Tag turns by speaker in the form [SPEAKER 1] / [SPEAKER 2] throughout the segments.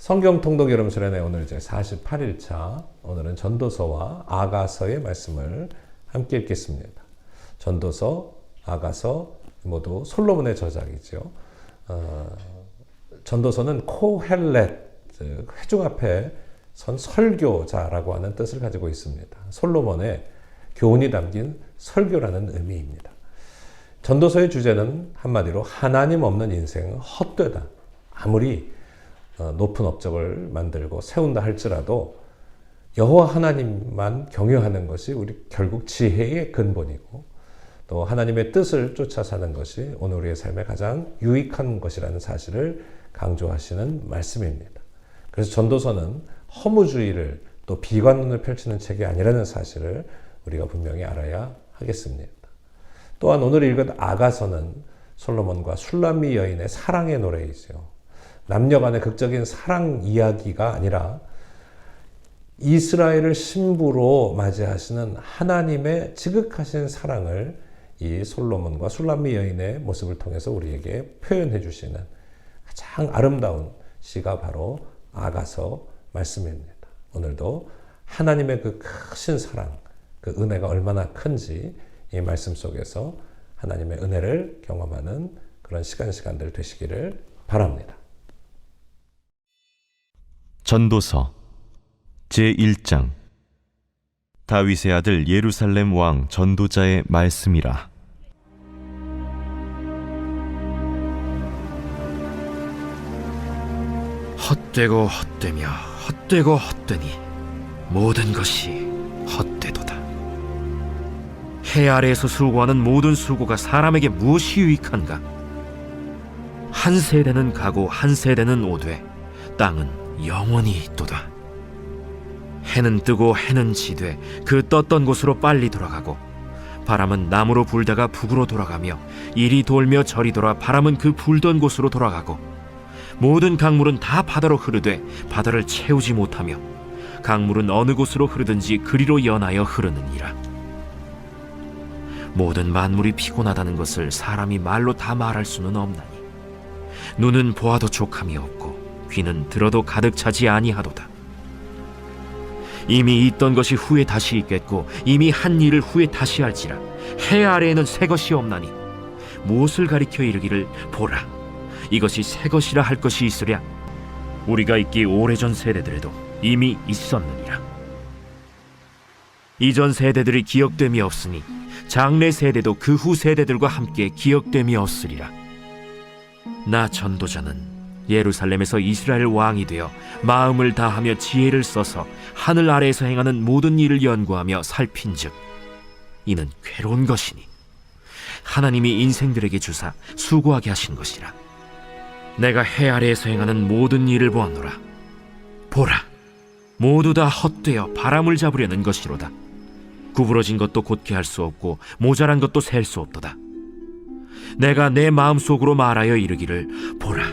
[SPEAKER 1] 성경 통독 여름 수련회 오늘 이제 48일차, 오늘은 전도서와 아가서의 말씀을 함께 읽겠습니다. 전도서, 아가서 모두 솔로몬의 저작이죠. 전도서는 코헬렛, 즉 회중 앞에 선 설교자라고 하는 뜻을 가지고 있습니다. 솔로몬의 교훈이 담긴 설교라는 의미입니다. 전도서의 주제는 한마디로 하나님 없는 인생은 헛되다. 아무리 높은 업적을 만들고 세운다 할지라도 여호와 하나님만 경외하는 것이 우리 결국 지혜의 근본이고, 또 하나님의 뜻을 쫓아 사는 것이 오늘 우리의 삶에 가장 유익한 것이라는 사실을 강조하시는 말씀입니다. 그래서 전도서는 허무주의를 또 비관론을 펼치는 책이 아니라는 사실을 우리가 분명히 알아야 하겠습니다. 또한 오늘 읽은 아가서는 솔로몬과 술람미 여인의 사랑의 노래이죠. 남녀 간의 극적인 사랑 이야기가 아니라 이스라엘을 신부로 맞이하시는 하나님의 지극하신 사랑을 이 솔로몬과 술람미 여인의 모습을 통해서 우리에게 표현해 주시는 가장 아름다운 시가 바로 아가서 말씀입니다. 오늘도 하나님의 그 크신 사랑, 그 은혜가 얼마나 큰지 이 말씀 속에서 하나님의 은혜를 경험하는 그런 시간들 되시기를 바랍니다.
[SPEAKER 2] 전도서 제1장. 다윗의 아들 예루살렘 왕 전도자의 말씀이라.
[SPEAKER 3] 헛되고 헛되며 헛되고 헛되니 모든 것이 헛되도다. 해 아래에서 수고하는 모든 수고가 사람에게 무엇이 유익한가? 한 세대는 가고 한 세대는 오되 땅은 영원히 있도다. 해는 뜨고 해는 지되 그 떴던 곳으로 빨리 돌아가고, 바람은 남으로 불다가 북으로 돌아가며 이리 돌며 저리 돌아 바람은 그 불던 곳으로 돌아가고, 모든 강물은 다 바다로 흐르되 바다를 채우지 못하며 강물은 어느 곳으로 흐르든지 그리로 연하여 흐르느니라. 모든 만물이 피곤하다는 것을 사람이 말로 다 말할 수는 없나니, 눈은 보아도 족함이 없고 귀는 들어도 가득 차지 아니하도다. 이미 있던 것이 후에 다시 있겠고 이미 한 일을 후에 다시 할지라. 해 아래에는 새 것이 없나니 무엇을 가리켜 이르기를 보라, 이것이 새 것이라 할 것이 있으랴. 우리가 있기 오래전 세대들에도 이미 있었느니라. 이전 세대들이 기억됨이 없으니 장래 세대도 그 후 세대들과 함께 기억됨이 없으리라. 나 전도자는 예루살렘에서 이스라엘 왕이 되어 마음을 다하며 지혜를 써서 하늘 아래에서 행하는 모든 일을 연구하며 살핀즉 이는 괴로운 것이니 하나님이 인생들에게 주사 수고하게 하신 것이라. 내가 해 아래에서 행하는 모든 일을 보았노라. 보라, 모두 다 헛되어 바람을 잡으려는 것이로다. 구부러진 것도 곧게 할 수 없고 모자란 것도 셀 수 없도다. 내가 내 마음속으로 말하여 이르기를 보라,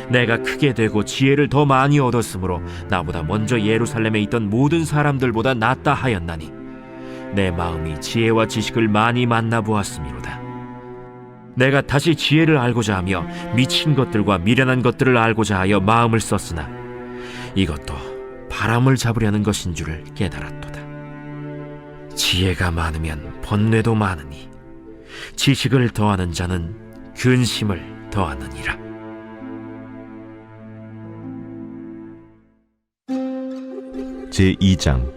[SPEAKER 3] 내가 크게 되고 지혜를 더 많이 얻었으므로 나보다 먼저 예루살렘에 있던 모든 사람들보다 낫다 하였나니 내 마음이 지혜와 지식을 많이 만나보았음이로다. 내가 다시 지혜를 알고자 하며 미친 것들과 미련한 것들을 알고자 하여 마음을 썼으나 이것도 바람을 잡으려는 것인 줄을 깨달았도다. 지혜가 많으면 번뇌도 많으니 지식을 더하는 자는 근심을 더하느니라.
[SPEAKER 2] 제2장.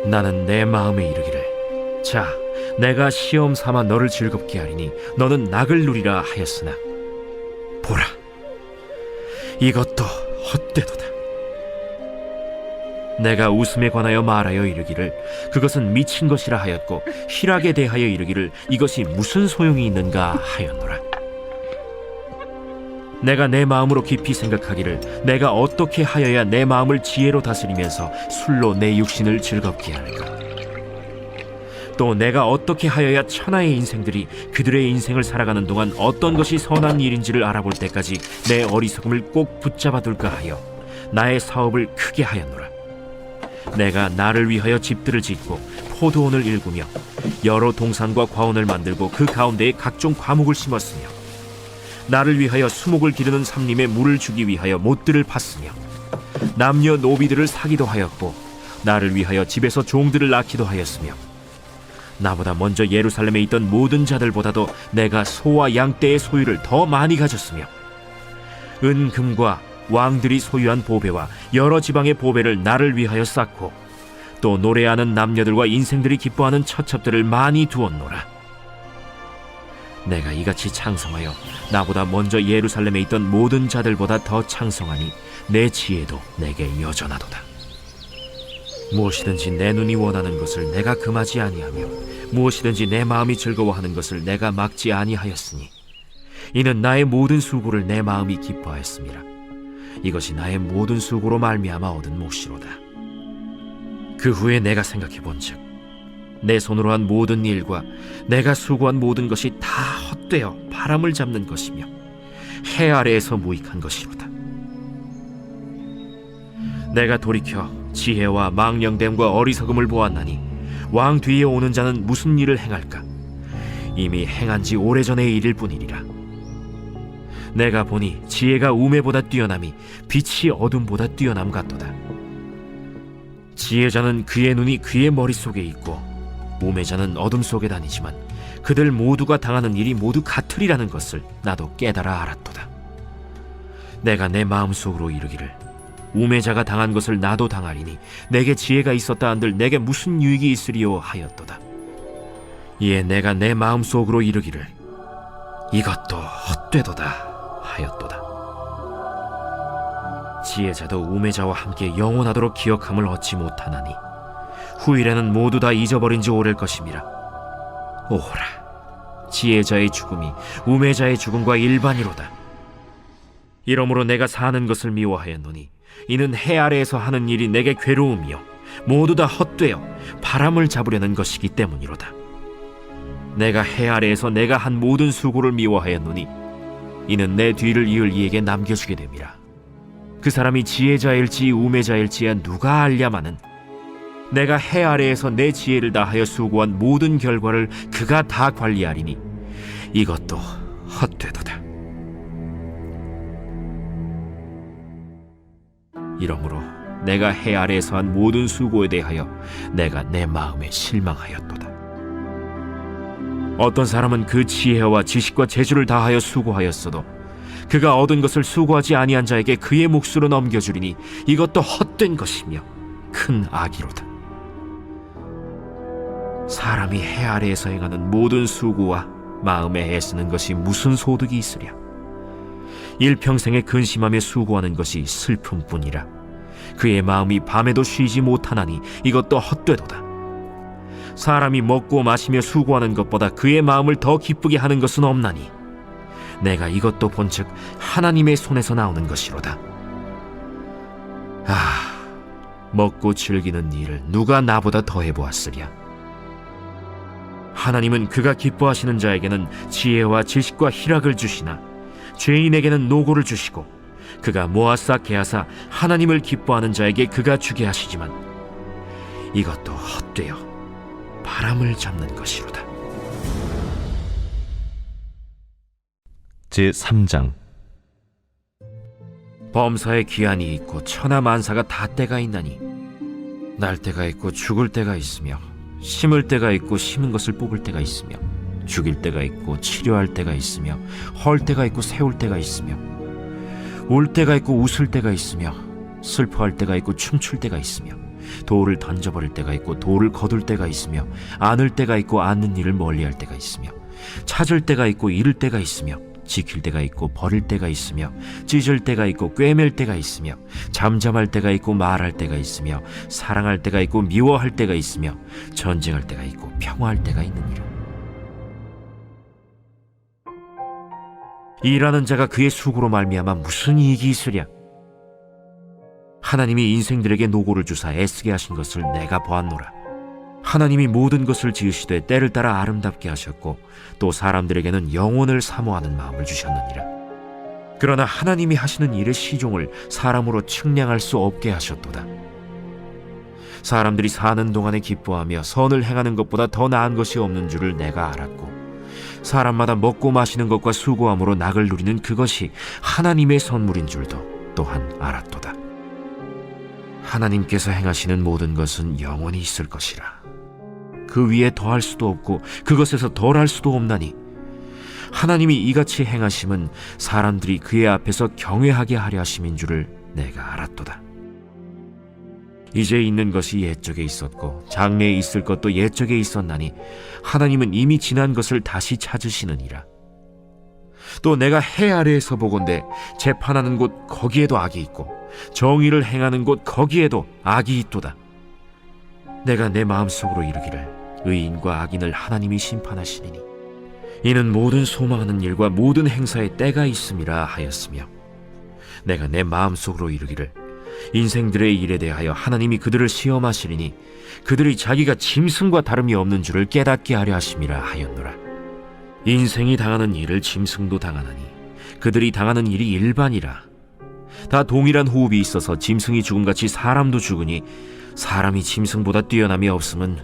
[SPEAKER 3] 나는 내 마음에 이르기를, 자, 내가 시험 삼아 너를 즐겁게 하리니 너는 낙을 누리라 하였으나 보라, 이것도 헛되도다. 내가 웃음에 관하여 말하여 이르기를 그것은 미친 것이라 하였고 희락에 대하여 이르기를 이것이 무슨 소용이 있는가 하였노라. 내가 내 마음으로 깊이 생각하기를 내가 어떻게 하여야 내 마음을 지혜로 다스리면서 술로 내 육신을 즐겁게 할까? 또 내가 어떻게 하여야 천하의 인생들이 그들의 인생을 살아가는 동안 어떤 것이 선한 일인지를 알아볼 때까지 내 어리석음을 꼭 붙잡아 둘까 하여 나의 사업을 크게 하였노라. 내가 나를 위하여 집들을 짓고 포도원을 일구며 여러 동산과 과원을 만들고 그 가운데에 각종 과목을 심었으며 나를 위하여 수목을 기르는 삼림에 물을 주기 위하여 못들을 팠으며 남녀 노비들을 사기도 하였고 나를 위하여 집에서 종들을 낳기도 하였으며 나보다 먼저 예루살렘에 있던 모든 자들보다도 내가 소와 양떼의 소유를 더 많이 가졌으며 은금과 왕들이 소유한 보배와 여러 지방의 보배를 나를 위하여 쌓고 또 노래하는 남녀들과 인생들이 기뻐하는 처첩들을 많이 두었노라. 내가 이같이 창성하여 나보다 먼저 예루살렘에 있던 모든 자들보다 더 창성하니 내 지혜도 내게 여전하도다. 무엇이든지 내 눈이 원하는 것을 내가 금하지 아니하며 무엇이든지 내 마음이 즐거워하는 것을 내가 막지 아니하였으니 이는 나의 모든 수고를 내 마음이 기뻐하였음이라. 이것이 나의 모든 수고로 말미암아 얻은 몫이로다. 그 후에 내가 생각해 본즉 내 손으로 한 모든 일과 내가 수고한 모든 것이 다 헛되어 바람을 잡는 것이며 해 아래에서 무익한 것이로다. 내가 돌이켜 지혜와 망령됨과 어리석음을 보았나니 왕 뒤에 오는 자는 무슨 일을 행할까? 이미 행한 지 오래전의 일일 뿐이니라. 내가 보니 지혜가 우매보다 뛰어남이 빛이 어둠보다 뛰어남 같도다. 지혜자는 그의 눈이 그의 머릿속에 있고 우매자는 어둠 속에 다니지만 그들 모두가 당하는 일이 모두 같으리라는 것을 나도 깨달아 알았도다. 내가 내 마음속으로 이르기를 우매자가 당한 것을 나도 당하리니 내게 지혜가 있었다 한들 내게 무슨 유익이 있으리요 하였도다. 이에 내가 내 마음속으로 이르기를 이것도 헛되도다 하였도다. 지혜자도 우매자와 함께 영원하도록 기억함을 얻지 못하나니 후일에는 모두 다 잊어버린 지 오래일 것임이라. 오호라, 지혜자의 죽음이 우매자의 죽음과 일반이로다. 이러므로 내가 사는 것을 미워하였노니 이는 해 아래에서 하는 일이 내게 괴로움이요 모두 다 헛되어 바람을 잡으려는 것이기 때문이로다. 내가 해 아래에서 내가 한 모든 수고를 미워하였노니 이는 내 뒤를 이을 이에게 남겨주게 됨이라. 그 사람이 지혜자일지 우매자일지야 누가 알랴마는 내가 해 아래에서 내 지혜를 다하여 수고한 모든 결과를 그가 다 관리하리니 이것도 헛되도다. 이러므로 내가 해 아래에서 한 모든 수고에 대하여 내가 내 마음에 실망하였도다. 어떤 사람은 그 지혜와 지식과 재주를 다하여 수고하였어도 그가 얻은 것을 수고하지 아니한 자에게 그의 몫으로 넘겨주리니 이것도 헛된 것이며 큰 악이로다. 사람이 해 아래에서 행하는 모든 수고와 마음에 애쓰는 것이 무슨 소득이 있으랴. 일평생에 근심하며 수고하는 것이 슬픔뿐이라. 그의 마음이 밤에도 쉬지 못하나니 이것도 헛되도다. 사람이 먹고 마시며 수고하는 것보다 그의 마음을 더 기쁘게 하는 것은 없나니 내가 이것도 본즉 하나님의 손에서 나오는 것이로다. 먹고 즐기는 일을 누가 나보다 더 해보았으랴. 하나님은 그가 기뻐하시는 자에게는 지혜와 지식과 희락을 주시나 죄인에게는 노고를 주시고 그가 모아싸 개하사 하나님을 기뻐하는 자에게 그가 주게 하시지만 이것도 헛되어 바람을 잡는 것이로다.
[SPEAKER 2] 제3장.
[SPEAKER 3] 범사에 기한이 있고 천하만사가 다 때가 있나니 날 때가 있고 죽을 때가 있으며 심을 때가 있고 심은 것을 뽑을 때가 있으며 죽일 때가 있고 치료할 때가 있으며 헐 때가 있고 세울 때가 있으며 울 때가 있고 웃을 때가 있으며 슬퍼할 때가 있고 춤출 때가 있으며 돌을 던져버릴 때가 있고 돌을 거둘 때가 있으며 안을 때가 있고 안는 일을 멀리할 때가 있으며 찾을 때가 있고 잃을 때가 있으며 지킬 때가 있고 버릴 때가 있으며 찢을 때가 있고 꿰맬 때가 있으며 잠잠할 때가 있고 말할 때가 있으며 사랑할 때가 있고 미워할 때가 있으며 전쟁할 때가 있고 평화할 때가 있느니라. 일하는 자가 그의 수고로 말미암아 무슨 이익이 있으랴. 하나님이 인생들에게 노고를 주사 애쓰게 하신 것을 내가 보았노라. 하나님이 모든 것을 지으시되 때를 따라 아름답게 하셨고 또 사람들에게는 영혼을 사모하는 마음을 주셨느니라. 그러나 하나님이 하시는 일의 시종을 사람으로 측량할 수 없게 하셨도다. 사람들이 사는 동안에 기뻐하며 선을 행하는 것보다 더 나은 것이 없는 줄을 내가 알았고 사람마다 먹고 마시는 것과 수고함으로 낙을 누리는 그것이 하나님의 선물인 줄도 또한 알았도다. 하나님께서 행하시는 모든 것은 영원히 있을 것이라. 그 위에 더할 수도 없고 그것에서 덜할 수도 없나니 하나님이 이같이 행하심은 사람들이 그의 앞에서 경외하게 하려 하심인 줄을 내가 알았도다. 이제 있는 것이 옛적에 있었고 장래에 있을 것도 옛적에 있었나니 하나님은 이미 지난 것을 다시 찾으시느니라. 또 내가 해 아래에서 보건대 재판하는 곳 거기에도 악이 있고 정의를 행하는 곳 거기에도 악이 있도다. 내가 내 마음속으로 이르기를 의인과 악인을 하나님이 심판하시리니 이는 모든 소망하는 일과 모든 행사에 때가 있음이라 하였으며, 내가 내 마음속으로 이르기를 인생들의 일에 대하여 하나님이 그들을 시험하시리니 그들이 자기가 짐승과 다름이 없는 줄을 깨닫게 하려 하심이라 하였노라. 인생이 당하는 일을 짐승도 당하나니 그들이 당하는 일이 일반이라. 다 동일한 호흡이 있어서 짐승이 죽음같이 사람도 죽으니 사람이 짐승보다 뛰어남이 없음은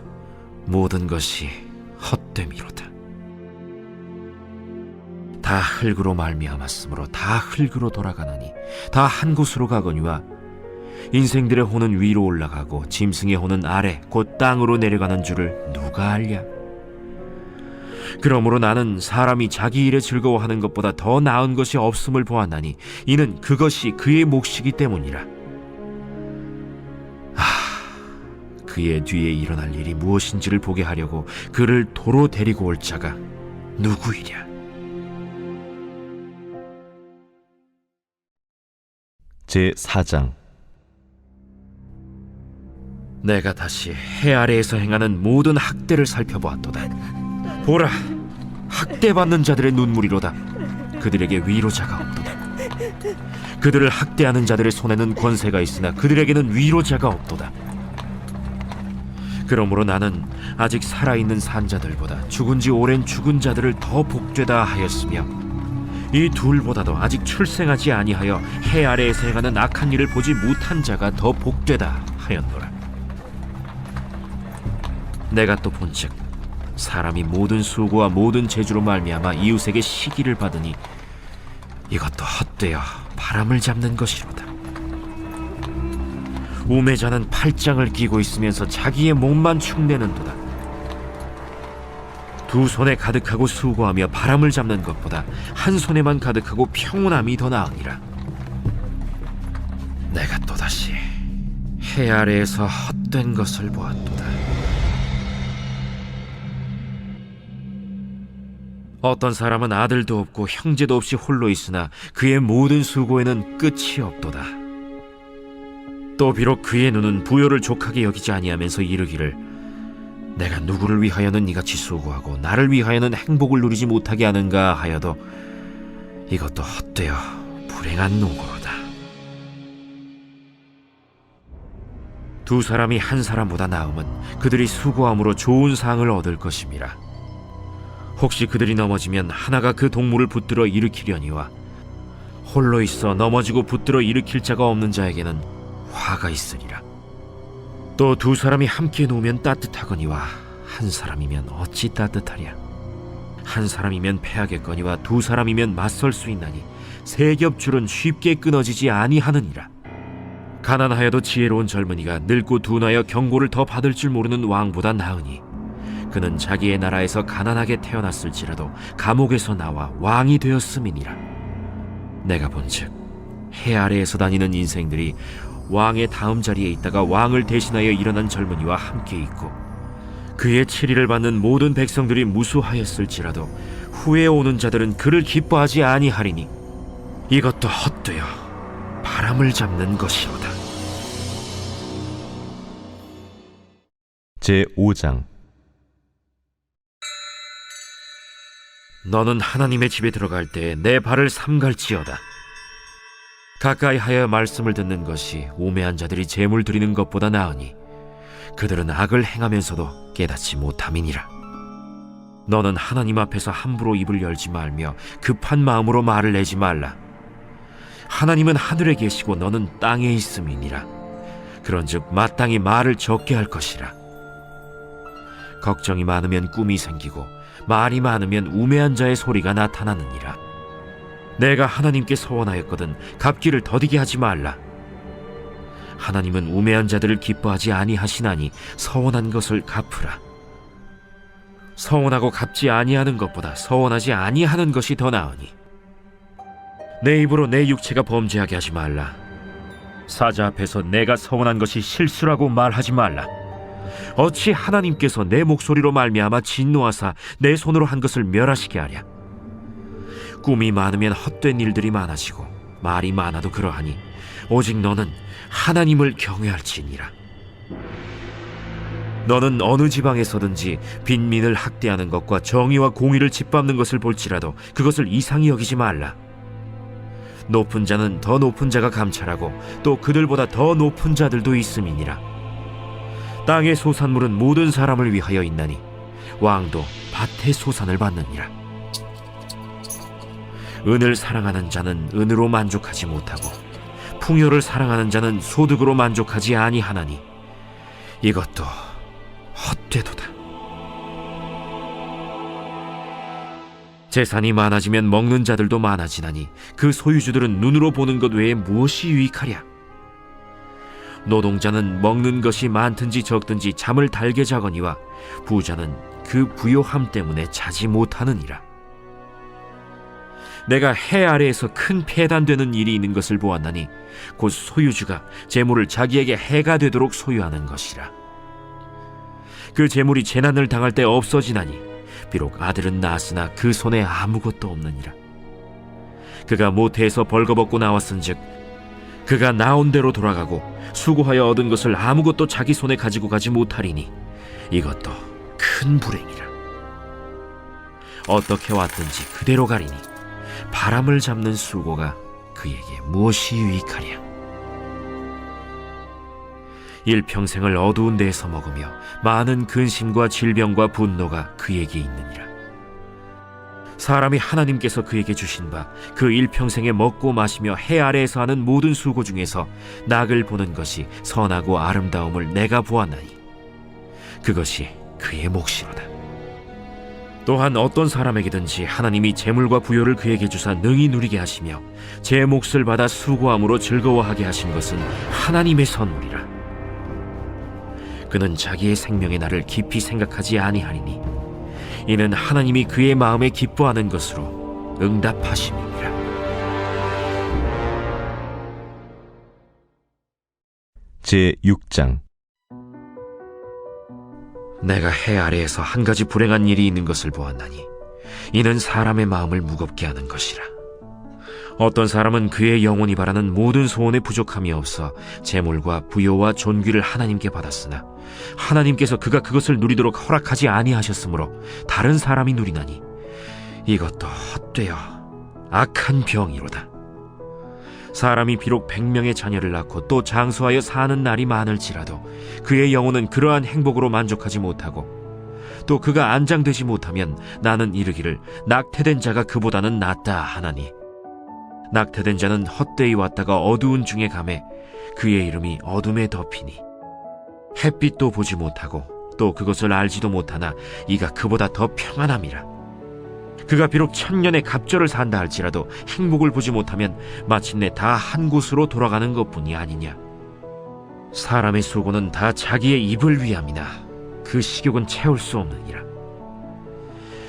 [SPEAKER 3] 모든 것이 헛됨이로다. 다 흙으로 말미암았으므로 다 흙으로 돌아가나니 다 한 곳으로 가거니와 인생들의 혼은 위로 올라가고 짐승의 혼은 아래 곧 땅으로 내려가는 줄을 누가 알랴? 그러므로 나는 사람이 자기 일에 즐거워하는 것보다 더 나은 것이 없음을 보았나니 이는 그것이 그의 몫이기 때문이라. 그의 뒤에 일어날 일이 무엇인지를 보게 하려고 그를 도로 데리고 올 자가 누구이랴?
[SPEAKER 2] 제4장.
[SPEAKER 3] 내가 다시 해 아래에서 행하는 모든 학대를 살펴보았도다. 보라, 학대받는 자들의 눈물이로다. 그들에게 위로자가 없도다. 그들을 학대하는 자들의 손에는 권세가 있으나 그들에게는 위로자가 없도다. 그러므로 나는 아직 살아있는 산자들보다 죽은 지 오랜 죽은 자들을 더 복되다 하였으며, 이 둘보다도 아직 출생하지 아니하여 해 아래에서 행하는 악한 일을 보지 못한 자가 더 복되다 하였노라. 내가 또 본즉 사람이 모든 수고와 모든 재주로 말미암아 이웃에게 시기를 받으니 이것도 헛되어 바람을 잡는 것이로다. 우매자는 팔짱을 끼고 있으면서 자기의 몸만 축내는도다. 두 손에 가득하고 수고하며 바람을 잡는 것보다 한 손에만 가득하고 평온함이 더 나으니라. 내가 또다시 해 아래에서 헛된 것을 보았도다. 어떤 사람은 아들도 없고 형제도 없이 홀로 있으나 그의 모든 수고에는 끝이 없도다. 또 비록 그의 눈은 부요를 족하게 여기지 아니하면서 이르기를 내가 누구를 위하여는 이같이 수고하고 나를 위하여는 행복을 누리지 못하게 하는가 하여도 이것도 헛되어 불행한 노고로다. 두 사람이 한 사람보다 나음은 그들이 수고함으로 좋은 상을 얻을 것임이라. 혹시 그들이 넘어지면 하나가 그 동물을 붙들어 일으키려니와 홀로 있어 넘어지고 붙들어 일으킬 자가 없는 자에게는 화가 있으리라. 또 두 사람이 함께 누우면 따뜻하거니와 한 사람이면 어찌 따뜻하랴. 한 사람이면 패하겠거니와 두 사람이면 맞설 수 있나니 세 겹줄은 쉽게 끊어지지 아니하느니라. 가난하여도 지혜로운 젊은이가 늙고 둔하여 경고를 더 받을 줄 모르는 왕보다 나으니 그는 자기의 나라에서 가난하게 태어났을지라도 감옥에서 나와 왕이 되었음이니라. 내가 본즉 해 아래에서 다니는 인생들이 왕의 다음 자리에 있다가 왕을 대신하여 일어난 젊은이와 함께 있고 그의 치리를 받는 모든 백성들이 무수하였을지라도 후에 오는 자들은 그를 기뻐하지 아니하리니 이것도 헛되어 바람을 잡는 것이로다.
[SPEAKER 2] 제5장.
[SPEAKER 3] 너는 하나님의 집에 들어갈 때 내 발을 삼갈지어다. 가까이 하여 말씀을 듣는 것이 우매한 자들이 제물 드리는 것보다 나으니 그들은 악을 행하면서도 깨닫지 못함이니라. 너는 하나님 앞에서 함부로 입을 열지 말며 급한 마음으로 말을 내지 말라. 하나님은 하늘에 계시고 너는 땅에 있음이니라. 그런즉 마땅히 말을 적게 할 것이라. 걱정이 많으면 꿈이 생기고 말이 많으면 우매한 자의 소리가 나타나느니라. 내가 하나님께 서원하였거든 갚기를 더디게 하지 말라. 하나님은 우매한 자들을 기뻐하지 아니하시나니 서원한 것을 갚으라. 서원하고 갚지 아니하는 것보다 서원하지 아니하는 것이 더 나으니 내 입으로 내 육체가 범죄하게 하지 말라. 사자 앞에서 내가 서원한 것이 실수라고 말하지 말라. 어찌 하나님께서 내 목소리로 말미암아 진노하사 내 손으로 한 것을 멸하시게 하랴. 꿈이 많으면 헛된 일들이 많아지고 말이 많아도 그러하니 오직 너는 하나님을 경외할지니라. 너는 어느 지방에서든지 빈민을 학대하는 것과 정의와 공의를 짓밟는 것을 볼지라도 그것을 이상히 여기지 말라. 높은 자는 더 높은 자가 감찰하고 또 그들보다 더 높은 자들도 있음이니라. 땅의 소산물은 모든 사람을 위하여 있나니 왕도 밭의 소산을 받느니라. 은을 사랑하는 자는 은으로 만족하지 못하고 풍요를 사랑하는 자는 소득으로 만족하지 아니하나니 이것도 헛되도다. 재산이 많아지면 먹는 자들도 많아지나니 그 소유주들은 눈으로 보는 것 외에 무엇이 유익하랴. 노동자는 먹는 것이 많든지 적든지 잠을 달게 자거니와 부자는 그 부요함 때문에 자지 못하느니라. 내가 해 아래에서 큰 폐단되는 일이 있는 것을 보았나니 곧 소유주가 재물을 자기에게 해가 되도록 소유하는 것이라. 그 재물이 재난을 당할 때 없어지나니 비록 아들은 낳았으나 그 손에 아무것도 없느니라. 그가 모태에서 벌거벗고 나왔은즉 그가 나온 대로 돌아가고 수고하여 얻은 것을 아무것도 자기 손에 가지고 가지 못하리니 이것도 큰 불행이라. 어떻게 왔든지 그대로 가리니 바람을 잡는 수고가 그에게 무엇이 유익하랴. 일평생을 어두운 데에서 먹으며 많은 근심과 질병과 분노가 그에게 있느니라. 사람이 하나님께서 그에게 주신 바 그 일평생에 먹고 마시며 해 아래에서 하는 모든 수고 중에서 낙을 보는 것이 선하고 아름다움을 내가 보았나니 그것이 그의 몫이로다. 또한 어떤 사람에게든지 하나님이 재물과 부요를 그에게 주사 능히 누리게 하시며 제 몫을 받아 수고함으로 즐거워하게 하신 것은 하나님의 선물이라. 그는 자기의 생명의 날을 깊이 생각하지 아니하리니 이는 하나님이 그의 마음에 기뻐하는 것으로 응답하심이니라.
[SPEAKER 2] 제6장
[SPEAKER 3] 내가 해 아래에서 한 가지 불행한 일이 있는 것을 보았나니 이는 사람의 마음을 무겁게 하는 것이라. 어떤 사람은 그의 영혼이 바라는 모든 소원에 부족함이 없어 재물과 부요와 존귀를 하나님께 받았으나 하나님께서 그가 그것을 누리도록 허락하지 아니하셨으므로 다른 사람이 누리나니 이것도 헛되어 악한 병이로다. 사람이 비록 100명의 자녀를 낳고 또 장수하여 사는 날이 많을지라도 그의 영혼은 그러한 행복으로 만족하지 못하고 또 그가 안장되지 못하면 나는 이르기를 낙태된 자가 그보다는 낫다 하나니 낙태된 자는 헛되이 왔다가 어두운 중에 가매 그의 이름이 어둠에 덮이니 햇빛도 보지 못하고 또 그것을 알지도 못하나 이가 그보다 더 평안함이라. 그가 비록 1000년의 갑절을 산다 할지라도 행복을 보지 못하면 마침내 다 한 곳으로 돌아가는 것뿐이 아니냐. 사람의 수고는 다 자기의 입을 위함이나 그 식욕은 채울 수 없느니라.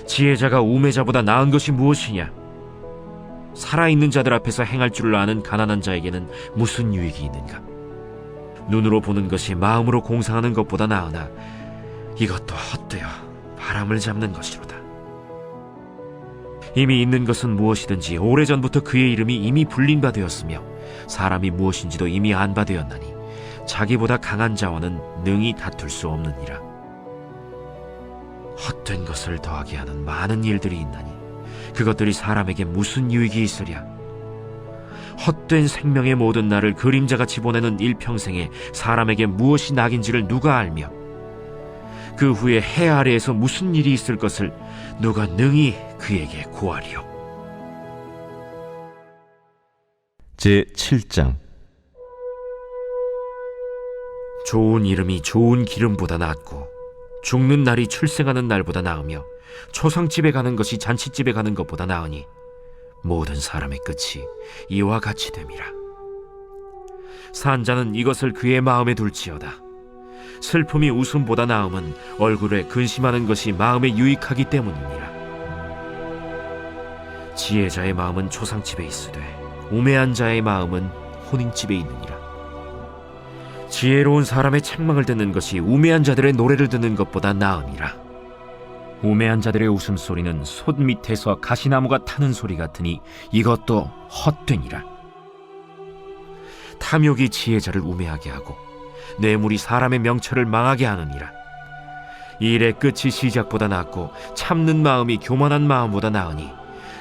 [SPEAKER 3] 지혜자가 우매자보다 나은 것이 무엇이냐. 살아있는 자들 앞에서 행할 줄을 아는 가난한 자에게는 무슨 유익이 있는가. 눈으로 보는 것이 마음으로 공상하는 것보다 나으나 이것도 헛되어 바람을 잡는 것이로다. 이미 있는 것은 무엇이든지 오래전부터 그의 이름이 이미 불린 바 되었으며 사람이 무엇인지도 이미 안 바 되었나니 자기보다 강한 자와는 능히 다툴 수 없느니라. 헛된 것을 더하게 하는 많은 일들이 있나니 그것들이 사람에게 무슨 유익이 있으랴. 헛된 생명의 모든 날을 그림자같이 보내는 일평생에 사람에게 무엇이 낙인지를 누가 알며 그 후에 해 아래에서 무슨 일이 있을 것을 누가 능히 그에게 고하리요.
[SPEAKER 2] 제7장
[SPEAKER 3] 좋은 이름이 좋은 기름보다 낫고 죽는 날이 출생하는 날보다 나으며 초상집에 가는 것이 잔치집에 가는 것보다 나으니 모든 사람의 끝이 이와 같이 됨이라. 산자는 이것을 그의 마음에 둘지어다. 슬픔이 웃음보다 나음은 얼굴에 근심하는 것이 마음에 유익하기 때문이니라. 지혜자의 마음은 초상집에 있으되 우매한 자의 마음은 혼인집에 있느니라. 지혜로운 사람의 책망을 듣는 것이 우매한 자들의 노래를 듣는 것보다 나으니라. 우매한 자들의 웃음소리는 솥 밑에서 가시나무가 타는 소리 같으니 이것도 헛되니라. 탐욕이 지혜자를 우매하게 하고 뇌물이 사람의 명철을 망하게 하느니라. 일의 끝이 시작보다 낫고 참는 마음이 교만한 마음보다 나으니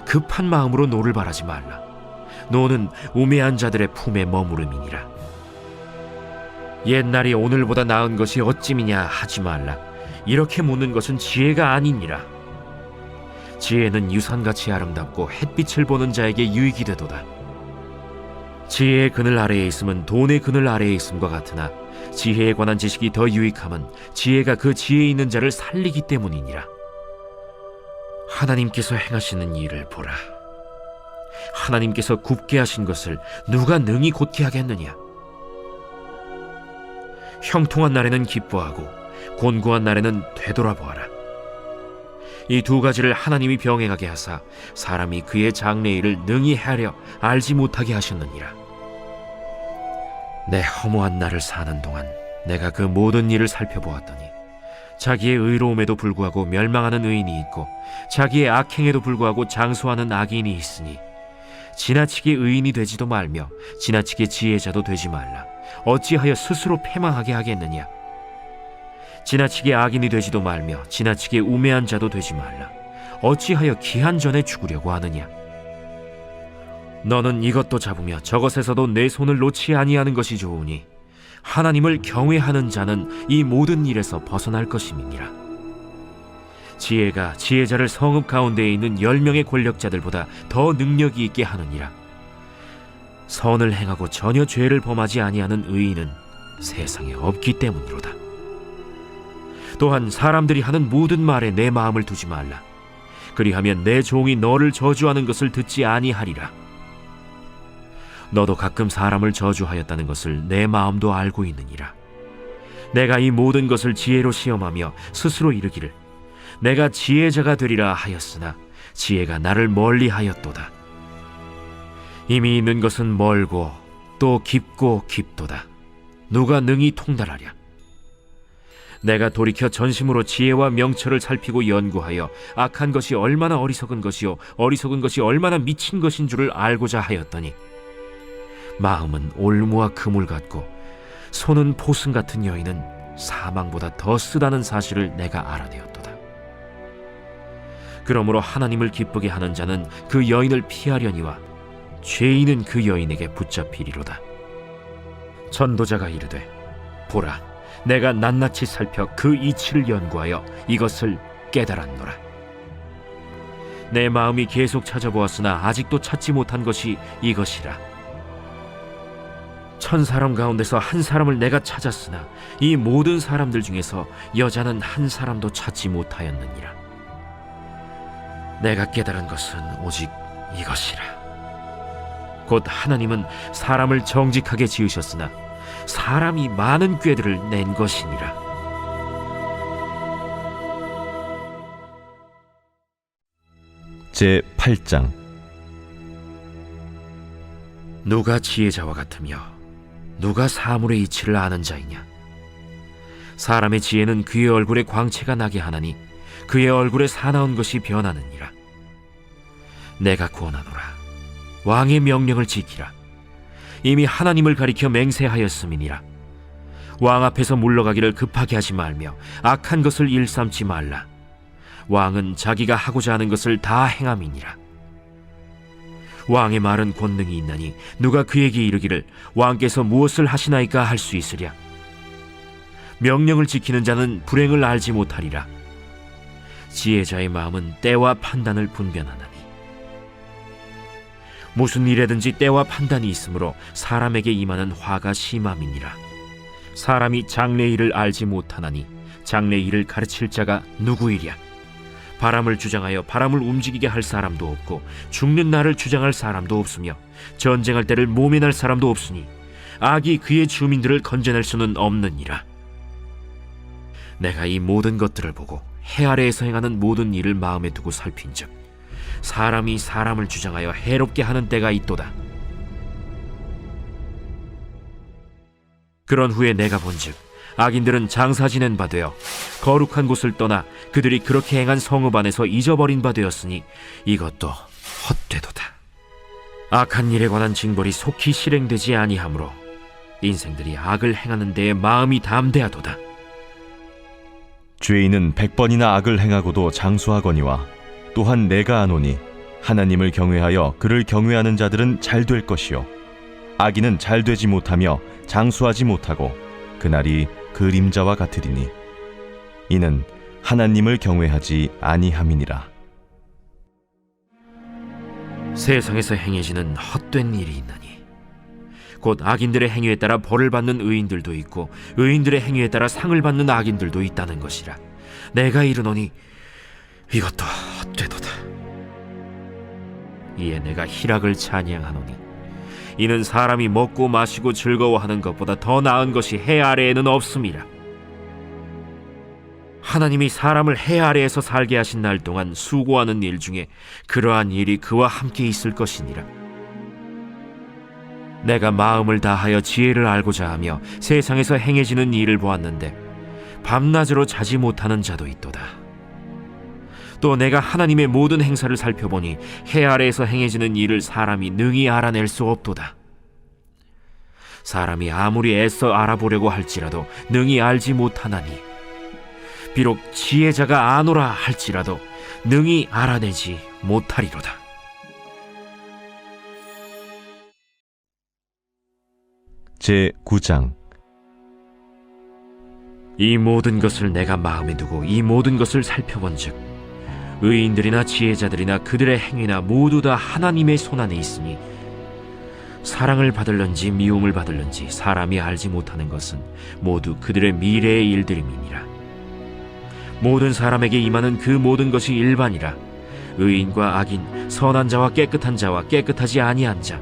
[SPEAKER 3] 급한 마음으로 노를 바라지 말라. 노는 우매한 자들의 품에 머무름이니라. 옛날이 오늘보다 나은 것이 어찌미냐 하지 말라. 이렇게 묻는 것은 지혜가 아니니라. 지혜는 유산같이 아름답고 햇빛을 보는 자에게 유익이 되도다. 지혜의 그늘 아래에 있음은 돈의 그늘 아래에 있음과 같으나 지혜에 관한 지식이 더 유익함은 지혜가 그 지혜 있는 자를 살리기 때문이니라. 하나님께서 행하시는 일을 보라. 하나님께서 굽게 하신 것을 누가 능히 곧게 하겠느냐. 형통한 날에는 기뻐하고 곤고한 날에는 되돌아보아라. 이 두 가지를 하나님이 병행하게 하사 사람이 그의 장래일을 능히 하려 알지 못하게 하셨느니라. 내 허무한 날을 사는 동안 내가 그 모든 일을 살펴보았더니 자기의 의로움에도 불구하고 멸망하는 의인이 있고 자기의 악행에도 불구하고 장수하는 악인이 있으니 지나치게 의인이 되지도 말며 지나치게 지혜자도 되지 말라. 어찌하여 스스로 패망하게 하겠느냐. 지나치게 악인이 되지도 말며 지나치게 우매한 자도 되지 말라. 어찌하여 기한 전에 죽으려고 하느냐. 너는 이것도 잡으며 저것에서도 내 손을 놓지 아니하는 것이 좋으니 하나님을 경외하는 자는 이 모든 일에서 벗어날 것임이니라. 지혜가 지혜자를 성읍 가운데에 있는 10명의 권력자들보다 더 능력이 있게 하느니라. 선을 행하고 전혀 죄를 범하지 아니하는 의인은 세상에 없기 때문이로다. 또한 사람들이 하는 모든 말에 내 마음을 두지 말라. 그리하면 내 종이 너를 저주하는 것을 듣지 아니하리라. 너도 가끔 사람을 저주하였다는 것을 내 마음도 알고 있느니라. 내가 이 모든 것을 지혜로 시험하며 스스로 이르기를 내가 지혜자가 되리라 하였으나 지혜가 나를 멀리하였도다. 이미 있는 것은 멀고 또 깊고 깊도다. 누가 능히 통달하랴. 내가 돌이켜 전심으로 지혜와 명철을 살피고 연구하여 악한 것이 얼마나 어리석은 것이요 어리석은 것이 얼마나 미친 것인 줄을 알고자 하였더니 마음은 올무와 그물 같고 손은 포승 같은 여인은 사망보다 더 쓰다는 사실을 내가 알아내었도다. 그러므로 하나님을 기쁘게 하는 자는 그 여인을 피하려니와 죄인은 그 여인에게 붙잡히리로다. 전도자가 이르되 보라, 내가 낱낱이 살펴 그 이치를 연구하여 이것을 깨달았노라. 내 마음이 계속 찾아보았으나 아직도 찾지 못한 것이 이것이라. 1000사람 가운데서 한 사람을 내가 찾았으나 이 모든 사람들 중에서 여자는 한 사람도 찾지 못하였느니라. 내가 깨달은 것은 오직 이것이라. 곧 하나님은 사람을 정직하게 지으셨으나 사람이 많은 꾀들을 낸 것이니라.
[SPEAKER 2] 제 8장.
[SPEAKER 3] 누가 지혜자와 같으며 누가 사물의 이치를 아는 자이냐. 사람의 지혜는 그의 얼굴에 광채가 나게 하나니 그의 얼굴에 사나운 것이 변하느니라. 내가 구원하노라. 왕의 명령을 지키라. 이미 하나님을 가리켜 맹세하였음이니라. 왕 앞에서 물러가기를 급하게 하지 말며 악한 것을 일삼지 말라. 왕은 자기가 하고자 하는 것을 다 행함이니라. 왕의 말은 권능이 있나니 누가 그에게 이르기를 왕께서 무엇을 하시나이까 할 수 있으랴. 명령을 지키는 자는 불행을 알지 못하리라. 지혜자의 마음은 때와 판단을 분별하나니 무슨 일에든지 때와 판단이 있으므로 사람에게 임하는 화가 심함이니라. 사람이 장래일을 알지 못하나니 장래 일을 가르칠 자가 누구이랴? 바람을 주장하여 바람을 움직이게 할 사람도 없고 죽는 날을 주장할 사람도 없으며 전쟁할 때를 모면할 사람도 없으니 악이 그의 주민들을 건져낼 수는 없느니라. 내가 이 모든 것들을 보고 해 아래에서 행하는 모든 일을 마음에 두고 살핀즉 사람이 사람을 주장하여 해롭게 하는 때가 있도다. 그런 후에 내가 본즉 악인들은 장사 지낸 바 되어 거룩한 곳을 떠나 그들이 그렇게 행한 성읍 안에서 잊어버린 바 되었으니 이것도 헛되도다. 악한 일에 관한 징벌이 속히 실행되지 아니하므로 인생들이 악을 행하는 데에 마음이 담대하도다.
[SPEAKER 2] 죄인은 100번이나 악을 행하고도 장수하거니와 또한 내가 아노니 하나님을 경외하여 그를 경외하는 자들은 잘 될 것이요 악인은 잘 되지 못하며 장수하지 못하고 그날이 그림자와 같으리니 이는 하나님을 경외하지 아니함이니라.
[SPEAKER 3] 세상에서 행해지는 헛된 일이 있나니 곧 악인들의 행위에 따라 벌을 받는 의인들도 있고 의인들의 행위에 따라 상을 받는 악인들도 있다는 것이라. 내가 이르노니 이것도 헛되도다. 이에 내가 희락을 찬양하노니 이는 사람이 먹고 마시고 즐거워하는 것보다 더 나은 것이 해 아래에는 없음이라. 하나님이 사람을 해 아래에서 살게 하신 날 동안 수고하는 일 중에 그러한 일이 그와 함께 있을 것이니라. 내가 마음을 다하여 지혜를 알고자 하며 세상에서 행해지는 일을 보았는데 밤낮으로 자지 못하는 자도 있도다. 또 내가 하나님의 모든 행사를 살펴보니 해 아래에서 행해지는 일을 사람이 능히 알아낼 수 없도다. 사람이 아무리 애써 알아보려고 할지라도 능히 알지 못하나니 비록 지혜자가 아노라 할지라도 능히 알아내지 못하리로다.
[SPEAKER 2] 제9장
[SPEAKER 3] 이 모든 것을 내가 마음에 두고 이 모든 것을 살펴본즉 의인들이나 지혜자들이나 그들의 행위나 모두 다 하나님의 손안에 있으니 사랑을 받을런지 미움을 받을런지 사람이 알지 못하는 것은 모두 그들의 미래의 일들임이니라. 모든 사람에게 임하는 그 모든 것이 일반이라. 의인과 악인, 선한 자와 깨끗한 자와 깨끗하지 아니한 자,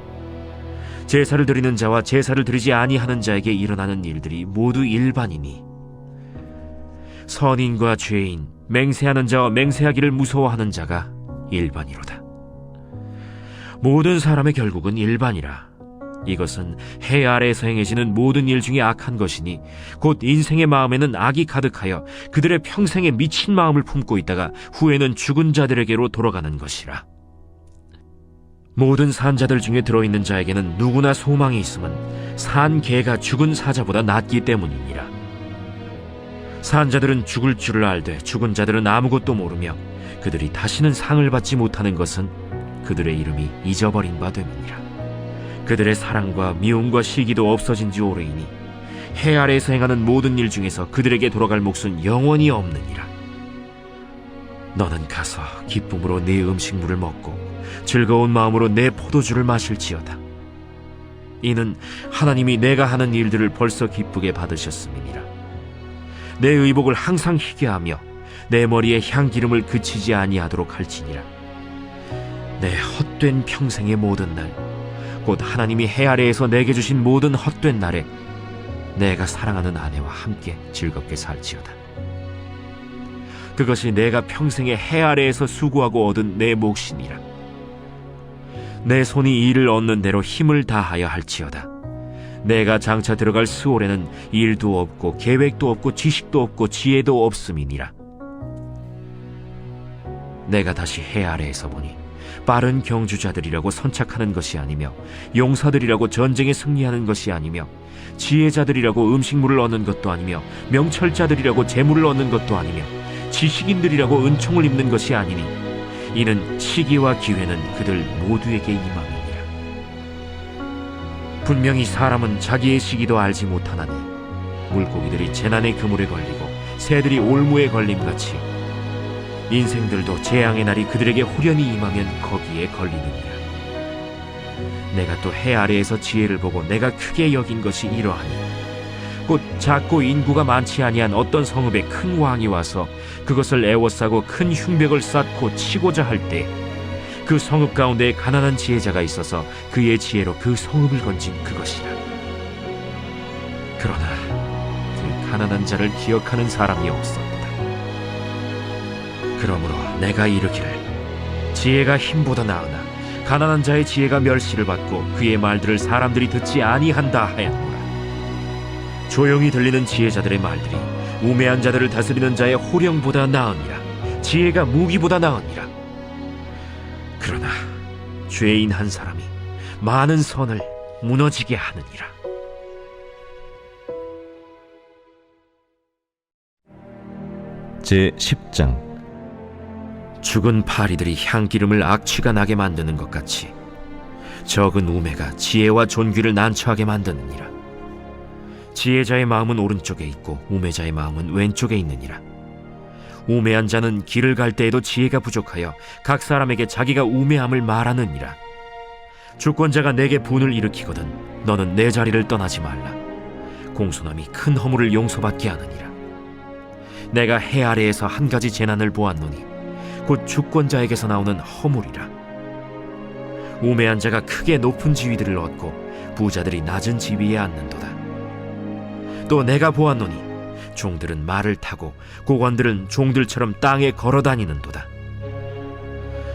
[SPEAKER 3] 제사를 드리는 자와 제사를 드리지 아니하는 자에게 일어나는 일들이 모두 일반이니 선인과 죄인, 맹세하는 자와 맹세하기를 무서워하는 자가 일반이로다. 모든 사람의 결국은 일반이라. 이것은 해 아래에서 행해지는 모든 일 중에 악한 것이니 곧 인생의 마음에는 악이 가득하여 그들의 평생에 미친 마음을 품고 있다가 후에는 죽은 자들에게로 돌아가는 것이라. 모든 산자들 중에 들어있는 자에게는 누구나 소망이 있음은 산 개가 죽은 사자보다 낫기 때문이니라. 산자들은 죽을 줄을 알되 죽은 자들은 아무것도 모르며 그들이 다시는 상을 받지 못하는 것은 그들의 이름이 잊어버린 바 됨이니라. 그들의 사랑과 미움과 시기도 없어진 지 오래이니 해 아래에서 행하는 모든 일 중에서 그들에게 돌아갈 몫은 영원히 없느니라. 너는 가서 기쁨으로 네 음식물을 먹고 즐거운 마음으로 내 포도주를 마실지어다. 이는 하나님이 내가 하는 일들을 벌써 기쁘게 받으셨음이니라. 내 의복을 항상 희게 하며 내 머리에 향기름을 그치지 아니하도록 할지니라. 내 헛된 평생의 모든 날, 곧 하나님이 해 아래에서 내게 주신 모든 헛된 날에 내가 사랑하는 아내와 함께 즐겁게 살지어다. 그것이 내가 평생에 해 아래에서 수고하고 얻은 내 몫이니라. 내 손이 일을 얻는 대로 힘을 다하여 할지어다. 내가 장차 들어갈 스올에는 일도 없고 계획도 없고 지식도 없고 지혜도 없음이니라. 내가 다시 해 아래에서 보니 빠른 경주자들이라고 선착하는 것이 아니며 용사들이라고 전쟁에 승리하는 것이 아니며 지혜자들이라고 음식물을 얻는 것도 아니며 명철자들이라고 재물을 얻는 것도 아니며 지식인들이라고 은총을 입는 것이 아니니 이는 시기와 기회는 그들 모두에게 임함이니라. 분명히 사람은 자기의 시기도 알지 못하나니 물고기들이 재난의 그물에 걸리고 새들이 올무에 걸림같이 인생들도 재앙의 날이 그들에게 홀연히 임하면 거기에 걸리느니라. 내가 또 해 아래에서 지혜를 보고 내가 크게 여긴 것이 이러하니 곧 작고 인구가 많지 아니한 어떤 성읍에 큰 왕이 와서 그것을 애워싸고 큰 흉벽을 쌓고 치고자 할 때 그 성읍 가운데 가난한 지혜자가 있어서 그의 지혜로 그 성읍을 건진 그것이라. 그러나 그 가난한 자를 기억하는 사람이 없었다. 그러므로 내가 이르기를 지혜가 힘보다 나으나 가난한 자의 지혜가 멸시를 받고 그의 말들을 사람들이 듣지 아니한다 하였노라. 조용히 들리는 지혜자들의 말들이 우매한 자들을 다스리는 자의 호령보다 나으니라. 지혜가 무기보다 나으니라. 그러나 죄인 한 사람이 많은 선을 무너지게 하느니라.
[SPEAKER 2] 제10장.
[SPEAKER 3] 죽은 파리들이 향기름을 악취가 나게 만드는 것 같이 적은 우매가 지혜와 존귀를 난처하게 만드느니라. 지혜자의 마음은 오른쪽에 있고 우매자의 마음은 왼쪽에 있느니라. 우매한 자는 길을 갈 때에도 지혜가 부족하여 각 사람에게 자기가 우매함을 말하느니라. 주권자가 내게 분을 일으키거든 너는 내 자리를 떠나지 말라. 공손함이 큰 허물을 용서받게 하느니라. 내가 해 아래에서 한 가지 재난을 보았노니 곧 주권자에게서 나오는 허물이라. 우매한 자가 크게 높은 지위들을 얻고 부자들이 낮은 지위에 앉는도다. 또 내가 보았노니 종들은 말을 타고 고관들은 종들처럼 땅에 걸어 다니는도다.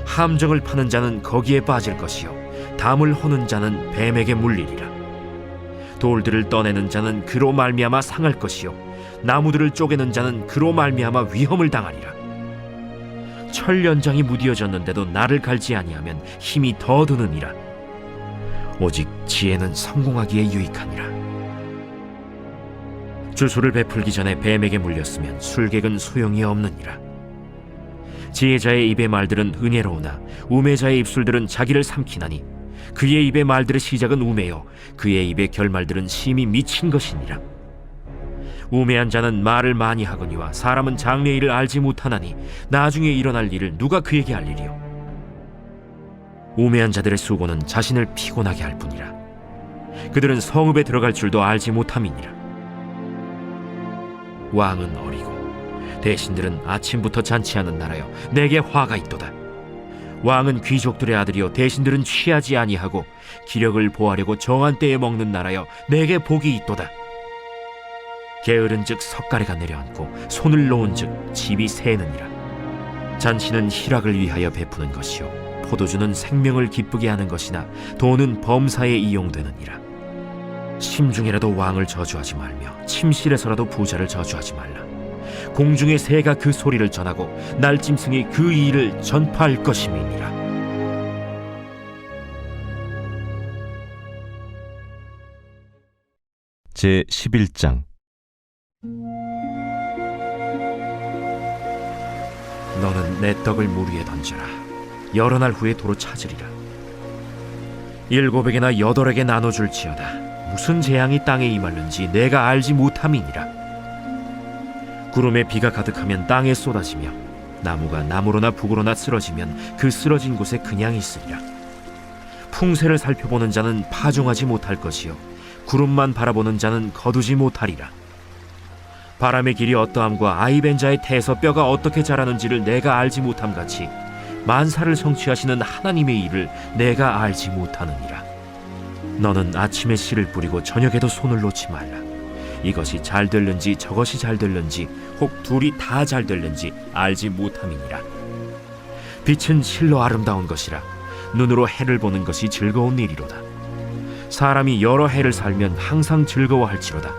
[SPEAKER 3] 함정을 파는 자는 거기에 빠질 것이요 담을 허는 자는 뱀에게 물리리라. 돌들을 떠내는 자는 그로 말미암아 상할 것이요 나무들을 쪼개는 자는 그로 말미암아 위험을 당하리라. 철 연장이 무디어졌는데도 나를 갈지 아니하면 힘이 더 드느니라. 오직 지혜는 성공하기에 유익하니라. 주술을 베풀기 전에 뱀에게 물렸으면 술객은 소용이 없느니라. 지혜자의 입의 말들은 은혜로우나 우매자의 입술들은 자기를 삼키나니 그의 입의 말들의 시작은 우매요 그의 입의 결말들은 심히 미친 것이니라. 우매한 자는 말을 많이 하거니와 사람은 장래 일을 알지 못하나니 나중에 일어날 일을 누가 그에게 알리리요. 우매한 자들의 수고는 자신을 피곤하게 할 뿐이라. 그들은 성읍에 들어갈 줄도 알지 못함이니라. 왕은 어리고 대신들은 아침부터 잔치하는 나라여 내게 화가 있도다. 왕은 귀족들의 아들이요 대신들은 취하지 아니하고 기력을 보하려고 정한 때에 먹는 나라여 내게 복이 있도다. 게으른즉 석가래가 내려앉고 손을 놓은즉 집이 새느니라. 잔치는 희락을 위하여 베푸는 것이요 포도주는 생명을 기쁘게 하는 것이나 돈은 범사에 이용되느니라. 심중에라도 왕을 저주하지 말며 침실에서라도 부자를 저주하지 말라. 공중의 새가 그 소리를 전하고 날짐승이 그 일을 전파할 것임이니라.
[SPEAKER 2] 제11장.
[SPEAKER 3] 너는 내 떡을 물 위에 던져라. 여러 날 후에 도로 찾으리라. 7에게나 8에게 나눠줄지어다. 무슨 재앙이 땅에 임하는지 내가 알지 못함이니라. 구름에 비가 가득하면 땅에 쏟아지며 나무가 나무로나 북으로나 쓰러지면 그 쓰러진 곳에 그냥 있으리라. 풍세를 살펴보는 자는 파종하지 못할 것이요 구름만 바라보는 자는 거두지 못하리라. 바람의 길이 어떠함과 아이벤 자의 태에서 뼈가 어떻게 자라는지를 내가 알지 못함같이 만사를 성취하시는 하나님의 일을 내가 알지 못하느니라. 너는 아침에 씨를 뿌리고 저녁에도 손을 놓지 말라. 이것이 잘 될는지 저것이 잘 될는지 혹 둘이 다 잘 될는지 알지 못함이니라. 빛은 실로 아름다운 것이라. 눈으로 해를 보는 것이 즐거운 일이로다. 사람이 여러 해를 살면 항상 즐거워할지로다.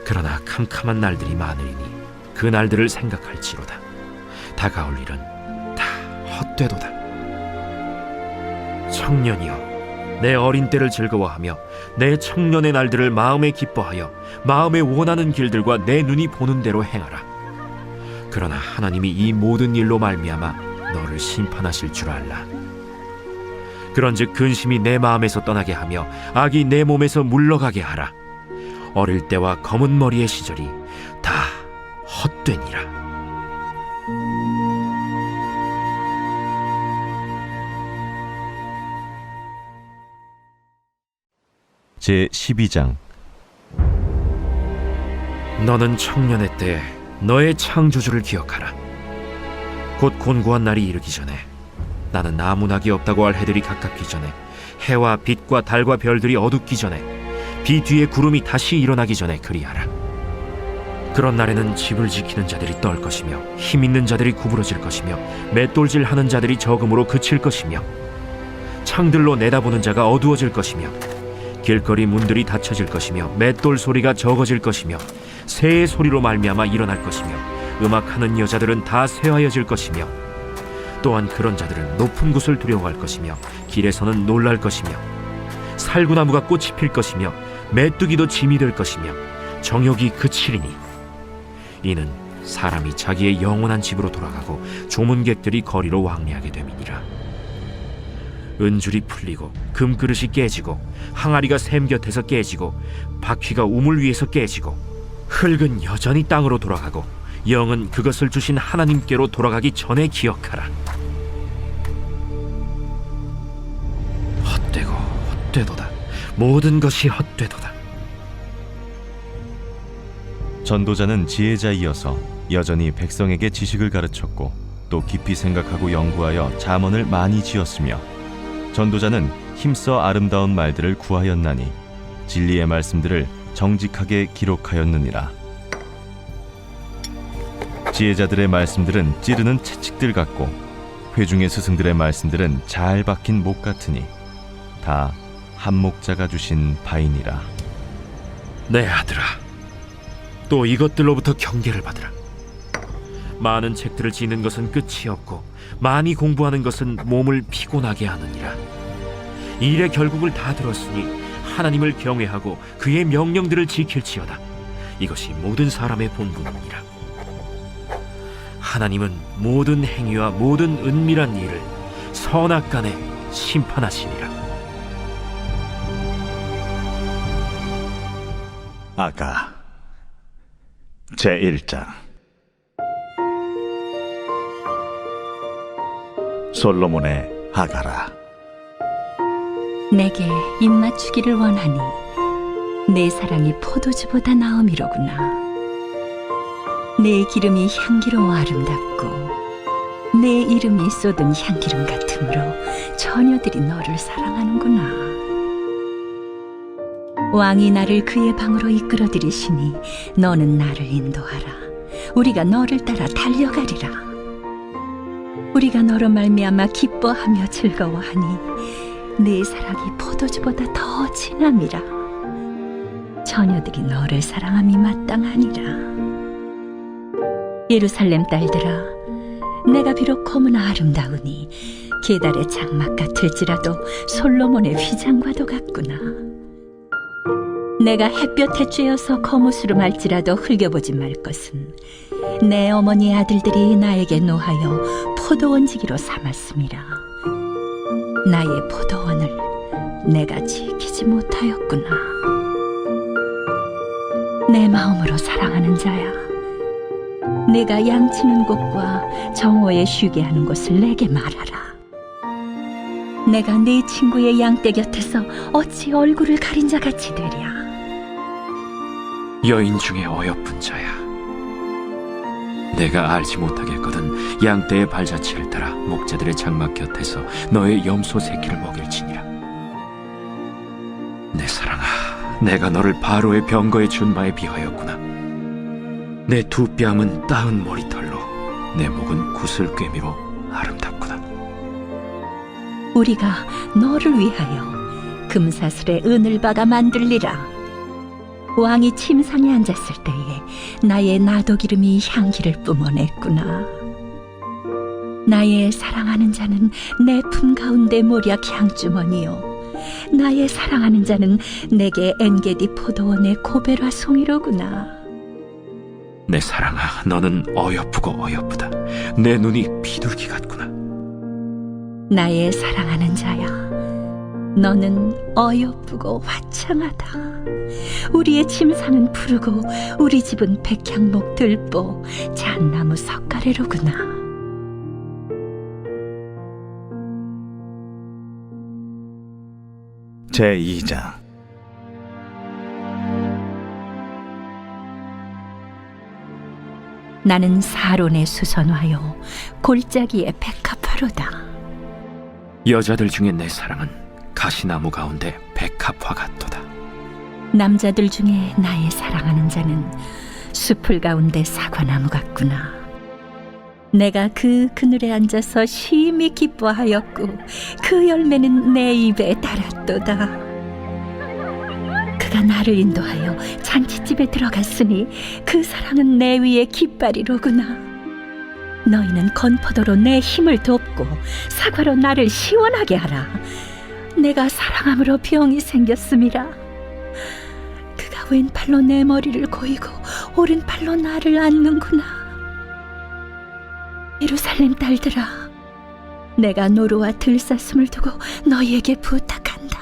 [SPEAKER 3] 그러나 캄캄한 날들이 많으리니 그 날들을 생각할지로다. 다가올 일은 다 헛되도다. 청년이여, 내 어린 때를 즐거워하며 내 청년의 날들을 마음에 기뻐하여 마음에 원하는 길들과 내 눈이 보는 대로 행하라. 그러나 하나님이 이 모든 일로 말미암아 너를 심판하실 줄 알라. 그런즉 근심이 내 마음에서 떠나게 하며 악이 내 몸에서 물러가게 하라. 어릴 때와 검은 머리의 시절이 다 헛되니라.
[SPEAKER 2] 제12장.
[SPEAKER 3] 너는 청년의 때에 너의 창조주를 기억하라. 곧 곤고한 날이 이르기 전에, 나는 아무 낙이 없다고 할 해들이 가깝기 전에, 해와 빛과 달과 별들이 어둡기 전에, 비 뒤에 구름이 다시 일어나기 전에 그리하라. 그런 날에는 집을 지키는 자들이 떨 것이며, 힘 있는 자들이 구부러질 것이며, 맷돌질 하는 자들이 적음으로 그칠 것이며, 창들로 내다보는 자가 어두워질 것이며, 길거리 문들이 닫혀질 것이며, 맷돌 소리가 적어질 것이며, 새의 소리로 말미암아 일어날 것이며, 음악하는 여자들은 다 쇠하여질 것이며, 또한 그런 자들은 높은 곳을 두려워할 것이며, 길에서는 놀랄 것이며, 살구나무가 꽃이 필 것이며, 메뚜기도 짐이 될 것이며, 정욕이 그치리니, 이는 사람이 자기의 영원한 집으로 돌아가고 조문객들이 거리로 왕래하게 됨이니라. 은줄이 풀리고 금그릇이 깨지고 항아리가 샘 곁에서 깨지고 바퀴가 우물 위에서 깨지고, 흙은 여전히 땅으로 돌아가고 영은 그것을 주신 하나님께로 돌아가기 전에 기억하라. 헛되고 헛되도다. 모든 것이 헛되도다.
[SPEAKER 2] 전도자는 지혜자이어서 여전히 백성에게 지식을 가르쳤고 또 깊이 생각하고 연구하여 잠언을 많이 지었으며, 전도자는 힘써 아름다운 말들을 구하였나니 진리의 말씀들을 정직하게 기록하였느니라. 지혜자들의 말씀들은 찌르는 채찍들 같고 회중의 스승들의 말씀들은 잘 박힌 목 같으니 다 한 목자가 주신 바이니라.
[SPEAKER 3] 내 아들아, 또 이것들로부터 경계를 받으라. 많은 책들을 지는 것은 끝이 없고 많이 공부하는 것은 몸을 피곤하게 하느니라. 일의 결국을 다 들었으니 하나님을 경외하고 그의 명령들을 지킬지어다. 이것이 모든 사람의 본분이니라. 하나님은 모든 행위와 모든 은밀한 일을 선악간에 심판하시니라.
[SPEAKER 4] 아가 제1장. 솔로몬의 하가라.
[SPEAKER 5] 내게 입맞추기를 원하니 내 사랑이 포도주보다 나음이로구나. 내 기름이 향기로워 아름답고 내 이름이 쏟은 향기름 같으므로 처녀들이 너를 사랑하는구나. 왕이 나를 그의 방으로 이끌어들이시니 너는 나를 인도하라. 우리가 너를 따라 달려가리라. 우리가 너로 말미암아 기뻐하며 즐거워하니 내 사랑이 포도주보다 더 진함이라. 처녀들이 너를 사랑함이 마땅하니라. 예루살렘 딸들아, 내가 비록 검으나 아름다우니 게달의 장막 같을지라도 솔로몬의 휘장과도 같구나. 내가 햇볕에 쬐어서 거무스름할지라도 흘겨보지 말 것은 내 어머니의 아들들이 나에게 노하여 포도원지기로 삼았음이라. 나의 포도원을 내가 지키지 못하였구나. 내 마음으로 사랑하는 자야, 내가 양치는 곳과 정오에 쉬게 하는 곳을 내게 말하라. 내가 네 친구의 양떼 곁에서 어찌 얼굴을 가린 자 같이 되랴.
[SPEAKER 3] 여인 중에 어여쁜 자야, 내가 알지 못하겠거든 양떼의 발자취를 따라 목자들의 장막 곁에서 너의 염소 새끼를 먹일지니라. 내 사랑아, 내가 너를 바로의 병거에 준 바에 비하였구나. 내 두 뺨은 따은 머리털로, 내 목은 구슬꿰미로 아름답구나.
[SPEAKER 5] 우리가 너를 위하여 금사슬에 은을 박아 만들리라. 왕이 침상에 앉았을 때에 나의 나도기름이 향기를 뿜어냈구나. 나의 사랑하는 자는 내 품 가운데 모략 향주머니요, 나의 사랑하는 자는 내게 엔게디 포도원의 고베라 송이로구나.
[SPEAKER 3] 내 사랑아, 너는 어여쁘고 어여쁘다. 내 눈이 비둘기 같구나.
[SPEAKER 5] 나의 사랑하는 자야, 너는 어여쁘고 화창하다. 우리의 침상은 푸르고 우리 집은 백향목 들보 잣나무 석가래로구나.
[SPEAKER 4] 제2장.
[SPEAKER 5] 나는 사론의 수선화요 골짜기의 백합화로다.
[SPEAKER 3] 여자들 중에 내 사랑은 가시나무 가운데 백합화 같도다.
[SPEAKER 5] 남자들 중에 나의 사랑하는 자는 숲을 가운데 사과나무 같구나. 내가 그 그늘에 앉아서 심히 기뻐하였고 그 열매는 내 입에 달았도다. 그가 나를 인도하여 잔치집에 들어갔으니 그 사랑은 내 위에 깃발이로구나. 너희는 건포도로 내 힘을 돕고 사과로 나를 시원하게 하라. 내가 사랑함으로 병이 생겼음이라. 그가 왼팔로 내 머리를 고이고 오른팔로 나를 안는구나. 예루살렘 딸들아, 내가 노루와 들사슴을 두고 너희에게 부탁한다.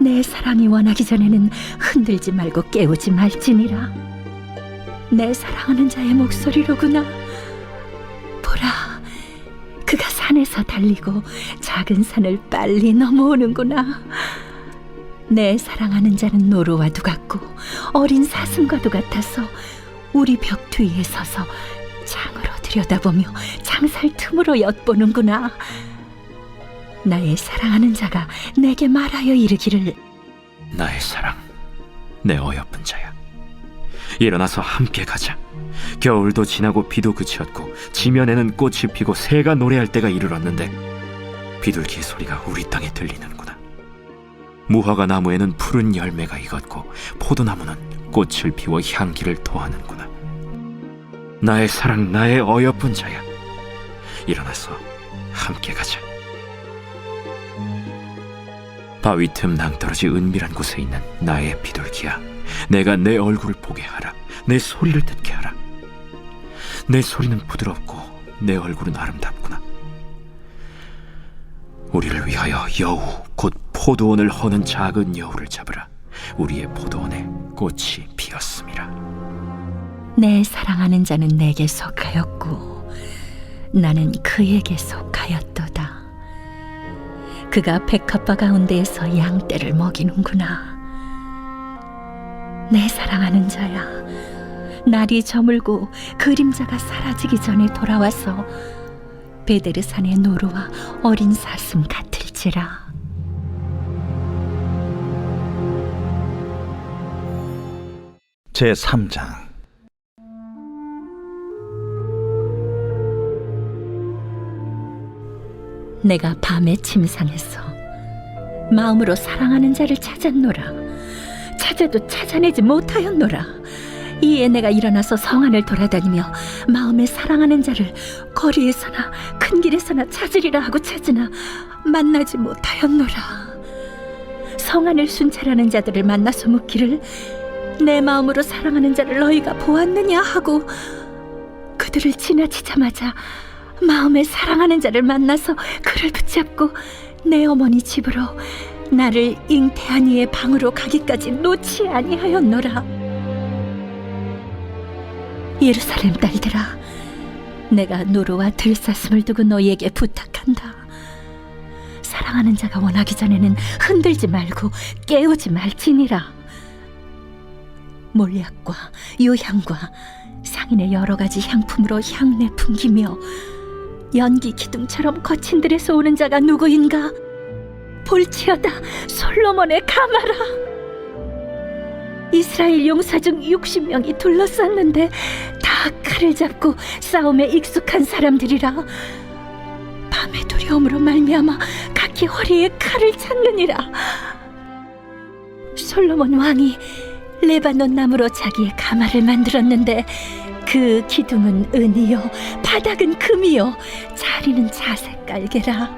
[SPEAKER 5] 내 사랑이 원하기 전에는 흔들지 말고 깨우지 말지니라. 내 사랑하는 자의 목소리로구나. 보라, 그가 산에서 달리고 작은 산을 빨리 넘어오는구나. 내 사랑하는 자는 노루와도 같고 어린 사슴과도 같아서 우리 벽 뒤에 서서 창으로 들여다보며 창살 틈으로 엿보는구나. 나의 사랑하는 자가 내게 말하여 이르기를,
[SPEAKER 3] 나의 사랑, 내 어여쁜 자야, 일어나서 함께 가자. 겨울도 지나고 비도 그쳤고 지면에는 꽃이 피고 새가 노래할 때가 이르렀는데 비둘기의 소리가 우리 땅에 들리는구나. 무화과 나무에는 푸른 열매가 익었고 포도나무는 꽃을 피워 향기를 토하는구나. 나의 사랑, 나의 어여쁜 자야, 일어나서 함께 가자. 바위 틈 낭떠러지 은밀한 곳에 있는 나의 비둘기야, 내가 내 얼굴을 보게 하라. 내 소리를 듣게 하라. 내 소리는 부드럽고 내 얼굴은 아름답구나. 우리를 위하여 여우 곧 포도원을 허는 작은 여우를 잡으라. 우리의 포도원에 꽃이 피었음이라.
[SPEAKER 5] 내 사랑하는 자는 내게 속하였고 나는 그에게 속하였도다. 그가 백합화 가운데에서 양떼를 먹이는구나. 내 사랑하는 자야, 날이 저물고 그림자가 사라지기 전에 돌아와서 베데르산의 노루와 어린 사슴 같을지라.
[SPEAKER 4] 제3장.
[SPEAKER 5] 내가 밤에 침상에서 마음으로 사랑하는 자를 찾았노라. 찾아도 찾아내지 못하였노라. 이에 내가 일어나서 성 안을 돌아다니며 마음에 사랑하는 자를 거리에서나 큰 길에서나 찾으리라 하고 찾으나 만나지 못하였노라. 성 안을 순찰하는 자들을 만나서 묻기를, 내 마음으로 사랑하는 자를 너희가 보았느냐 하고 그들을 지나치자마자 마음에 사랑하는 자를 만나서 그를 붙잡고 내 어머니 집으로 나를 잉태한 이의 방으로 가기까지 놓지 아니하였노라. 예루살렘 딸들아, 내가 노루와 들사슴을 두고 너희에게 부탁한다. 사랑하는 자가 원하기 전에는 흔들지 말고 깨우지 말지니라. 몰약과 유향과 상인의 여러 가지 향품으로 향내 풍기며 연기 기둥처럼 거친 들에서 오는 자가 누구인가? 볼지어다, 솔로몬의 가마라. 이스라엘 용사 중 60명이 둘러쌌는데 다 칼을 잡고 싸움에 익숙한 사람들이라. 밤의 두려움으로 말미암아 각기 허리에 칼을 찾느니라. 솔로몬 왕이 레바논 나무로 자기의 가마를 만들었는데 그 기둥은 은이요 바닥은 금이요 자리는 자색 깔개라.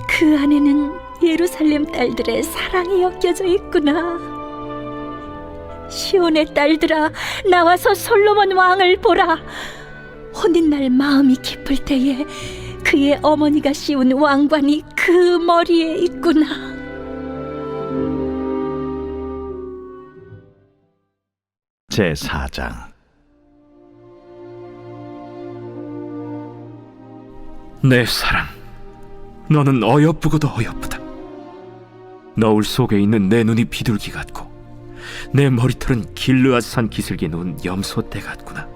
[SPEAKER 5] 그 안에는 예루살렘 딸들의 사랑이 엮여져 있구나. 시온의 딸들아, 나와서 솔로몬 왕을 보라. 혼인날 마음이 깊을 때에 그의 어머니가 씌운 왕관이 그 머리에 있구나.
[SPEAKER 4] 제4장.
[SPEAKER 3] 내 사랑, 너는 어여쁘고도 어여쁘다. 너울 속에 있는 내 눈이 비둘기 같고 내 머리털은 길르앗산 기슭에 놓은 염소떼 같구나.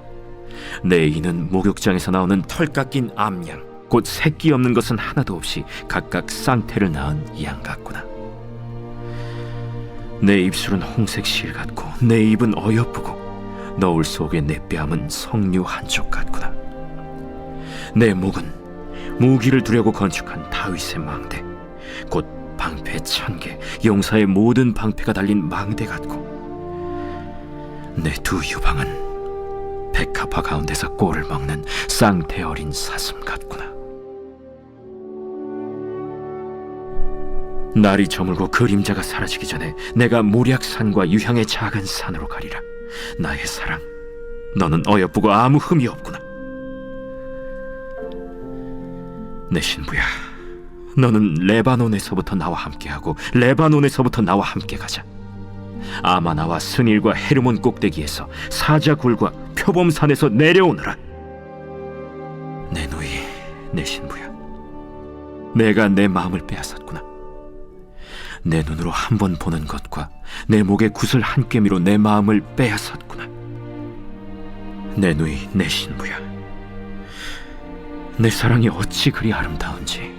[SPEAKER 3] 내 이는 목욕장에서 나오는 털 깎인 암양, 곧 새끼 없는 것은 하나도 없이 각각 쌍태를 낳은 양 같구나. 내 입술은 홍색 실 같고 내 입은 어여쁘고 너울 속의 내 뺨은 석류 한쪽 같구나. 내 목은 무기를 두려고 건축한 다윗의 망대, 곧 방패 1000개, 용사의 모든 방패가 달린 망대 같고, 내 두 유방은 백합화 가운데서 꼴을 먹는 쌍태 어린 사슴 같구나. 날이 저물고 그림자가 사라지기 전에 내가 모략산과 유향의 작은 산으로 가리라. 나의 사랑, 너는 어여쁘고 아무 흠이 없구나. 내 신부야, 너는 레바논에서부터 나와 함께하고 레바논에서부터 나와 함께 가자. 아마나와 스닐과 헤르몬 꼭대기에서 사자굴과 표범산에서 내려오너라. 내 누이, 내 신부야, 내가 내 마음을 빼앗았구나. 내 눈으로 한 번 보는 것과 내 목의 구슬 한 꿰미로 내 마음을 빼앗았구나. 내 누이, 내 신부야, 내 사랑이 어찌 그리 아름다운지.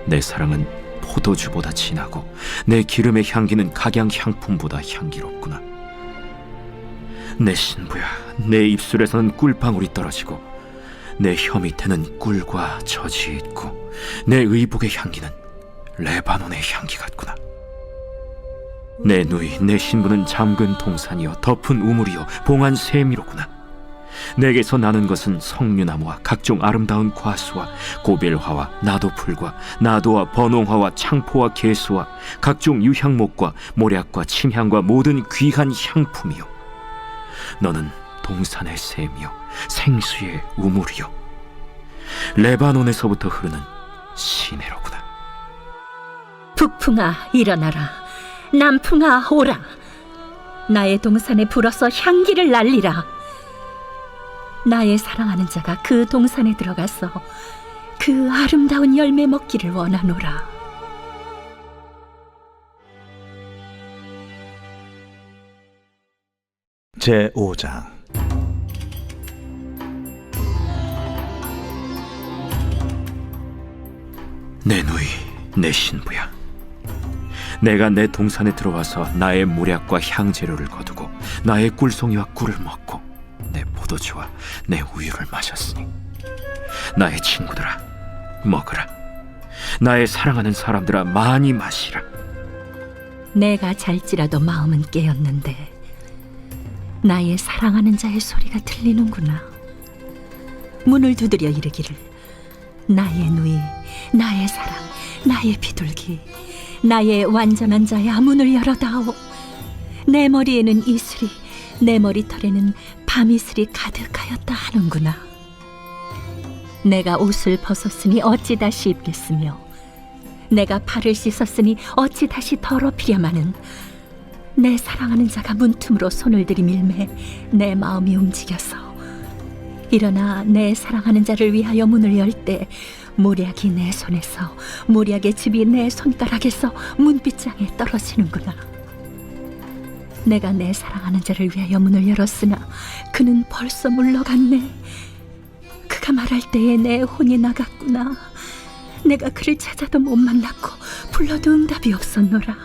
[SPEAKER 3] 내 사랑은 포도주보다 진하고 내 기름의 향기는 각양 향품보다 향기롭구나. 내 신부야, 내 입술에서는 꿀방울이 떨어지고 내 혀 밑에는 꿀과 젖이 있고 내 의복의 향기는 레바논의 향기 같구나. 내 누이, 내 신부는 잠근 동산이요 덮은 우물이요 봉한 샘이로구나. 내게서 나는 것은 석류나무와 각종 아름다운 과수와 고벨화와 나도풀과 나도와 번홍화와 창포와 개수와 각종 유향목과 모략과 침향과 모든 귀한 향품이요, 너는 동산의 샘이요 생수의 우물이요 레바논에서부터 흐르는 시내로구나.
[SPEAKER 5] 북풍아 일어나라, 남풍아 오라. 나의 동산에 불어서 향기를 날리라. 나의 사랑하는 자가 그 동산에 들어가서 그 아름다운 열매 먹기를 원하노라.
[SPEAKER 4] 제5장.
[SPEAKER 3] 내 누이, 내 신부야, 내가 내 동산에 들어와서 나의 모략과 향재료를 거두고 나의 꿀송이와 꿀을 먹고 내 포도주와 내 우유를 마셨으니, 나의 친구들아 먹으라. 나의 사랑하는 사람들아 많이 마시라.
[SPEAKER 5] 내가 잘지라도 마음은 깨었는데 나의 사랑하는 자의 소리가 들리는구나. 문을 두드려 이르기를, 나의 누이, 나의 사랑, 나의 비둘기, 나의 완전한 자야, 문을 열어다오. 내 머리에는 이슬이, 내 머리털에는 밤이슬이 가득하였다 하는구나. 내가 옷을 벗었으니 어찌 다시 입겠으며, 내가 발을 씻었으니 어찌 다시 더럽히랴마는, 내 사랑하는 자가 문틈으로 손을 들이밀매 내 마음이 움직여서, 일어나 내 사랑하는 자를 위하여 문을 열 때 모략이 내 손에서, 모략의 즙이 내 손가락에서 문빗장에 떨어지는구나. 내가 내 사랑하는 자를 위하여 문을 열었으나 그는 벌써 물러갔네. 그가 말할 때에 내 혼이 나갔구나. 내가 그를 찾아도 못 만났고 불러도 응답이 없었노라.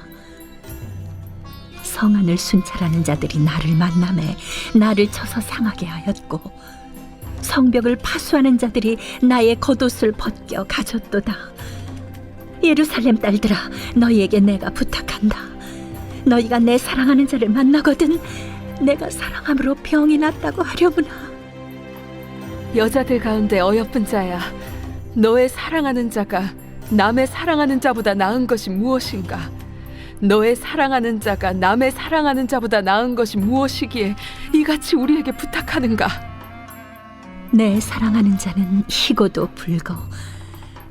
[SPEAKER 5] 성안을 순찰하는 자들이 나를 만나매 나를 쳐서 상하게 하였고, 성벽을 파수하는 자들이 나의 겉옷을 벗겨 가졌도다. 예루살렘 딸들아, 너희에게 내가 부탁한다. 너희가 내 사랑하는 자를 만나거든 내가 사랑함으로 병이 낫다고 하려무나.
[SPEAKER 6] 여자들 가운데 어여쁜 자야, 너의 사랑하는 자가 남의 사랑하는 자보다 나은 것이 무엇인가? 너의 사랑하는 자가 남의 사랑하는 자보다 나은 것이 무엇이기에 이같이 우리에게 부탁하는가?
[SPEAKER 5] 내 사랑하는 자는 희고도 붉어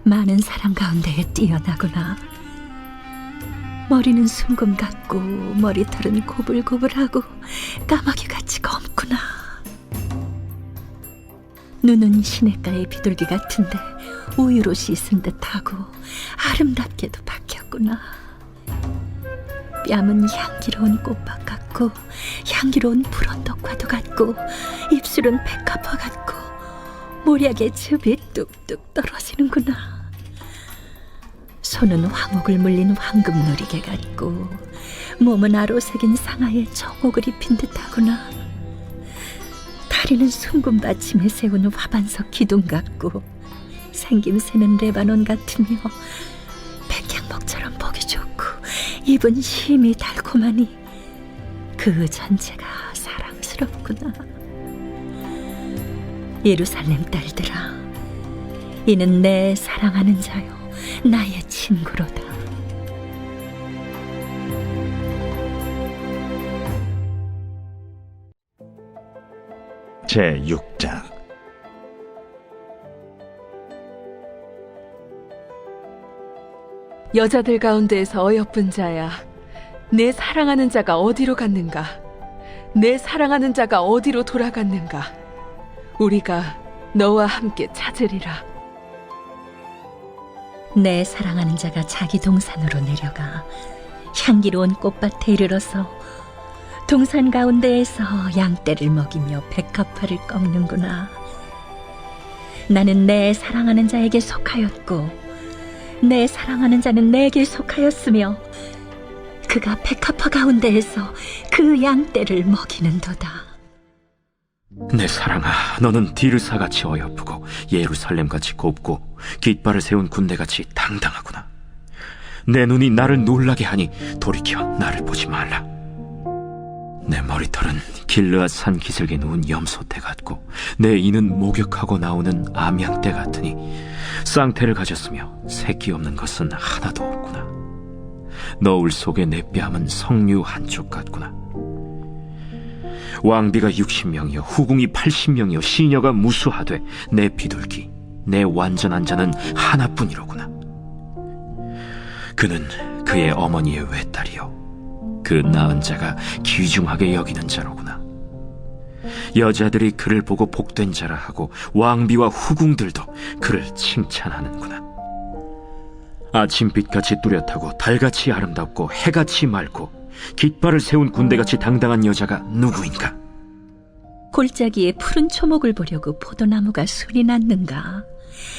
[SPEAKER 5] 많은 사람 가운데에 뛰어나구나. 머리는 순금 같고 머리털은 고불고불하고 까마귀같이 검구나. 눈은 시냇가의 비둘기 같은데 우유로 씻은 듯하고 아름답게도 박혔구나. 뺨은 향기로운 꽃밭 같고 같고 향기로운 불언덕과도 같고 입술은 백합화 같고 모략의 즙이 뚝뚝 떨어지는구나. 손은 화목을 물린 황금 누리개 같고 몸은 아로 새긴 상아의 정옥을 입힌 듯하구나. 다리는 숭근 받침에 세운 화반석 기둥 같고 생김새는 레바논 같으며 백향목처럼 보기 좋고 입은 심이 달콤하니 그 전체가 사랑스럽구나. 예루살렘 딸들아, 이는 내 사랑하는 자요 나의 친구로다.
[SPEAKER 4] 제6장.
[SPEAKER 6] 여자들 가운데에서 어여쁜 자야, 내 사랑하는 자가 어디로 갔는가? 내 사랑하는 자가 어디로 돌아갔는가? 우리가 너와 함께 찾으리라.
[SPEAKER 5] 내 사랑하는 자가 자기 동산으로 내려가 향기로운 꽃밭에 이르러서 동산 가운데에서 양떼를 먹이며 백합화를 꺾는구나. 나는 내 사랑하는 자에게 속하였고 내 사랑하는 자는 내게 속하였으며 그가 백합화 가운데에서 그 양떼를 먹이는도다.
[SPEAKER 3] 내 사랑아, 너는 디르사같이 어여쁘고 예루살렘같이 곱고 깃발을 세운 군대같이 당당하구나. 내 눈이 나를 놀라게 하니 돌이켜 나를 보지 말라. 내 머리털은 길르앗 산 기슭에 누운 염소떼 같고 내 이는 목욕하고 나오는 암양떼 같으니 쌍태를 가졌으며 새끼 없는 것은 하나도 없구나. 너울 속에 내 뺨은 석류 한쪽 같구나. 왕비가 60명이요 후궁이 80명이요 시녀가 무수하되 내 비둘기 내 완전한 자는 하나뿐이로구나. 그는 그의 어머니의 외딸이요 그 낳은 자가 귀중하게 여기는 자로구나. 여자들이 그를 보고 복된 자라 하고 왕비와 후궁들도 그를 칭찬하는구나. 아침빛같이 뚜렷하고 달같이 아름답고 해같이 맑고 깃발을 세운 군대같이 당당한 여자가 누구인가?
[SPEAKER 5] 골짜기에 푸른 초목을 보려고 포도나무가 순이 났는가,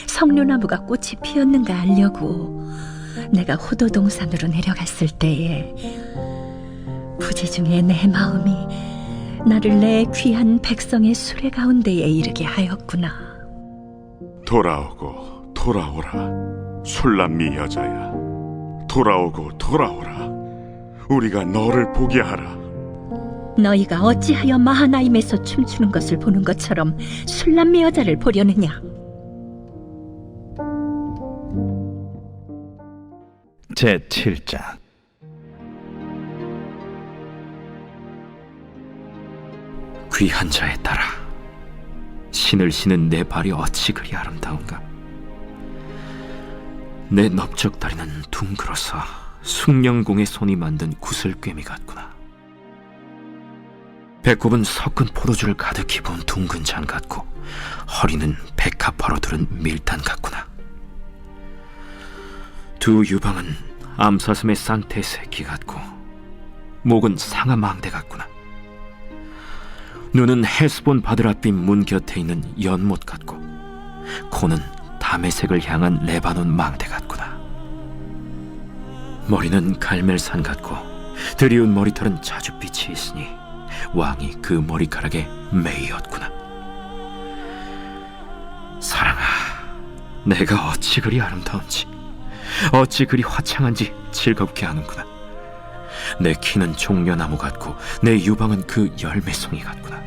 [SPEAKER 5] 석류나무가 꽃이 피었는가 알려고 내가 호도동산으로 내려갔을 때에 부재 중에 내 마음이 나를 내 귀한 백성의 수레 가운데에 이르게 하였구나.
[SPEAKER 7] 돌아오고 돌아오라 술람미 여자야, 돌아오고 돌아오라 우리가 너를 보게 하라.
[SPEAKER 5] 너희가 어찌하여 마하나임에서 춤추는 것을 보는 것처럼 술람미 여자를 보려느냐?
[SPEAKER 4] 제7장.
[SPEAKER 3] 귀한 자에 따라 신을 신은 내 발이 어찌 그리 아름다운가. 내 넓적다리는 둥그러서 숭령공의 손이 만든 구슬꿰미 같구나. 배꼽은 섞은 포도주를 가득히 부은 둥근 잔 같고 허리는 백합화로 두른 밀단 같구나. 두 유방은 암사슴의 쌍태 새끼 같고 목은 상아 망대 같구나. 눈은 헤스본 바드랏빛 문 곁에 있는 연못 같고 코는 다메색을 향한 레바논 망대 같구나. 머리는 갈멜산 같고 드리운 머리털은 자줏빛이 있으니 왕이 그 머리카락에 매이었구나. 사랑아, 내가 어찌 그리 아름다운지 어찌 그리 화창한지 즐겁게 하는구나. 내 키는 종려나무 같고 내 유방은 그 열매송이 같구나.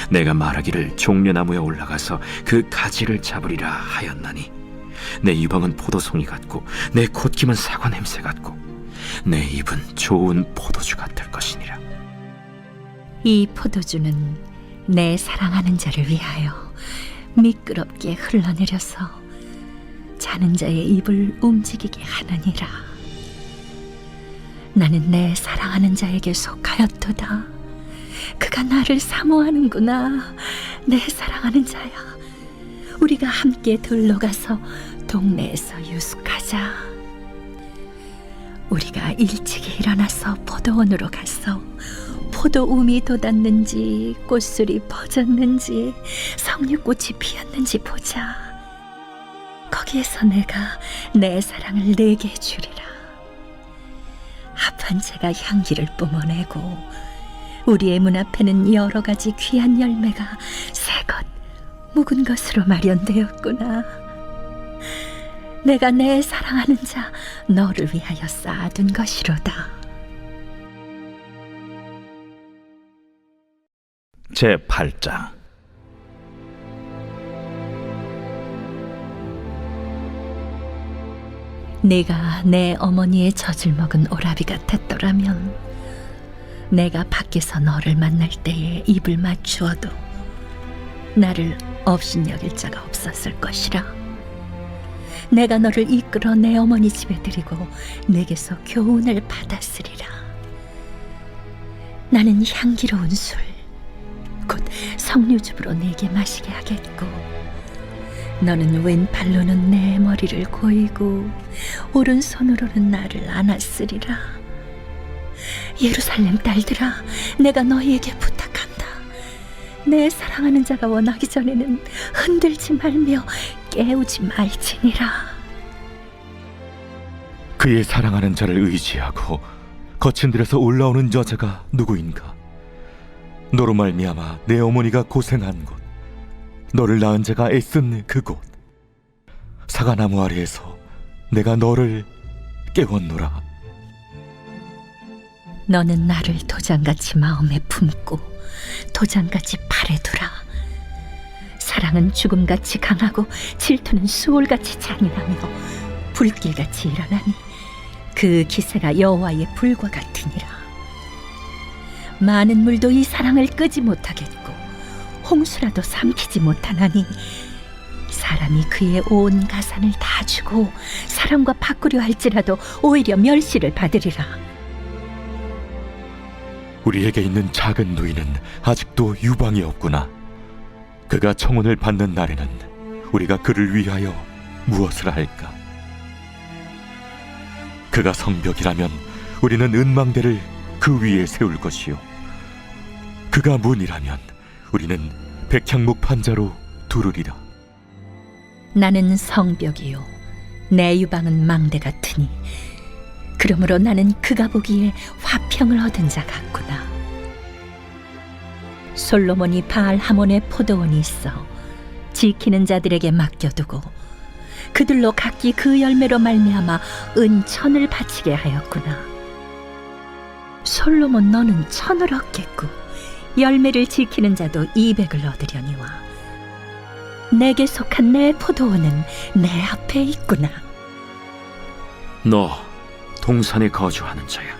[SPEAKER 3] 내가 말하기를 종려나무에 올라가서 그 가지를 잡으리라 하였나니 내 유방은 포도송이 같고 내 콧김은 사과 냄새 같고 내 입은 좋은 포도주 같을 것이니라.
[SPEAKER 5] 이 포도주는 내 사랑하는 자를 위하여 미끄럽게 흘러내려서 자는 자의 입을 움직이게 하느니라. 나는 내 사랑하는 자에게 속하였도다. 그가 나를 사모하는구나. 내 사랑하는 자야, 우리가 함께 들러 가서 동네에서 유숙하자. 우리가 일찍이 일어나서 포도원으로 가서 포도움이 돋았는지 꽃술이 퍼졌는지 석류꽃이 피었는지 보자. 거기에서 내가 내 사랑을 내게 주리라. 합한 채가 향기를 뿜어내고 우리의 문 앞에는 여러 가지 귀한 열매가 새것 묵은 것으로 마련되었구나. 내가 내 사랑하는 자 너를 위하여 쌓아둔 것이로다.
[SPEAKER 4] 제8장.
[SPEAKER 5] 내가 내 어머니의 젖을 먹은 오라비 같았더라면 내가 밖에서 너를 만날 때에 입을 맞추어도 나를 업신여길 자가 없었을 것이라. 내가 너를 이끌어 내 어머니 집에 들이고 내게서 교훈을 받았으리라. 나는 향기로운 술 곧 석류즙으로 내게 마시게 하겠고 너는 왼팔로는 내 머리를 고이고 오른손으로는 나를 안았으리라. 예루살렘 딸들아, 내가 너희에게 부탁한다. 내 사랑하는 자가 원하기 전에는 흔들지 말며 깨우지 말지니라.
[SPEAKER 2] 그의 사랑하는 자를 의지하고 거친 들에서 올라오는 여자가 누구인가? 너로 말미암아 내 어머니가 고생한 곳, 너를 낳은 자가 애쓴 그곳, 사과나무 아래에서 내가 너를 깨웠노라.
[SPEAKER 5] 너는 나를 도장같이 마음에 품고 도장같이 팔에 두라. 사랑은 죽음같이 강하고 질투는 수월같이 잔인하며 불길같이 일어나니 그 기세가 여호와의 불과 같으니라. 많은 물도 이 사랑을 끄지 못하겠고 홍수라도 삼키지 못하나니 사람이 그의 온 가산을 다 주고 사람과 바꾸려 할지라도 오히려 멸시를 받으리라.
[SPEAKER 2] 우리에게 있는 작은 누이는 아직도 유방이 없구나. 그가 청혼을 받는 날에는 우리가 그를 위하여 무엇을 할까? 그가 성벽이라면 우리는 은망대를 그 위에 세울 것이요, 그가 문이라면 우리는 백향목 판자로 두르리라.
[SPEAKER 5] 나는 성벽이요 내 유방은 망대 같으니 그러므로 나는 그가 보기에 화평을 얻은 자 같구나. 솔로몬이 바알 하몬의 포도원이 있어 지키는 자들에게 맡겨두고 그들로 각기 그 열매로 말미암아 은천을 바치게 하였구나. 솔로몬 너는 1000을 얻겠고 열매를 지키는 자도 200을 얻으려니와 내게 속한 내 포도원은 내 앞에 있구나.
[SPEAKER 3] 너 동산에 거주하는 자야.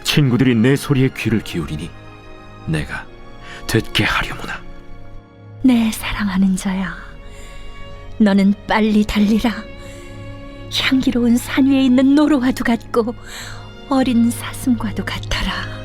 [SPEAKER 3] 친구들이 내 소리에 귀를 기울이니 내가 듣게 하려무나.
[SPEAKER 5] 내 사랑하는 자야, 너는 빨리 달리라. 향기로운 산 위에 있는 노루와도 같고 어린 사슴과도 같아라.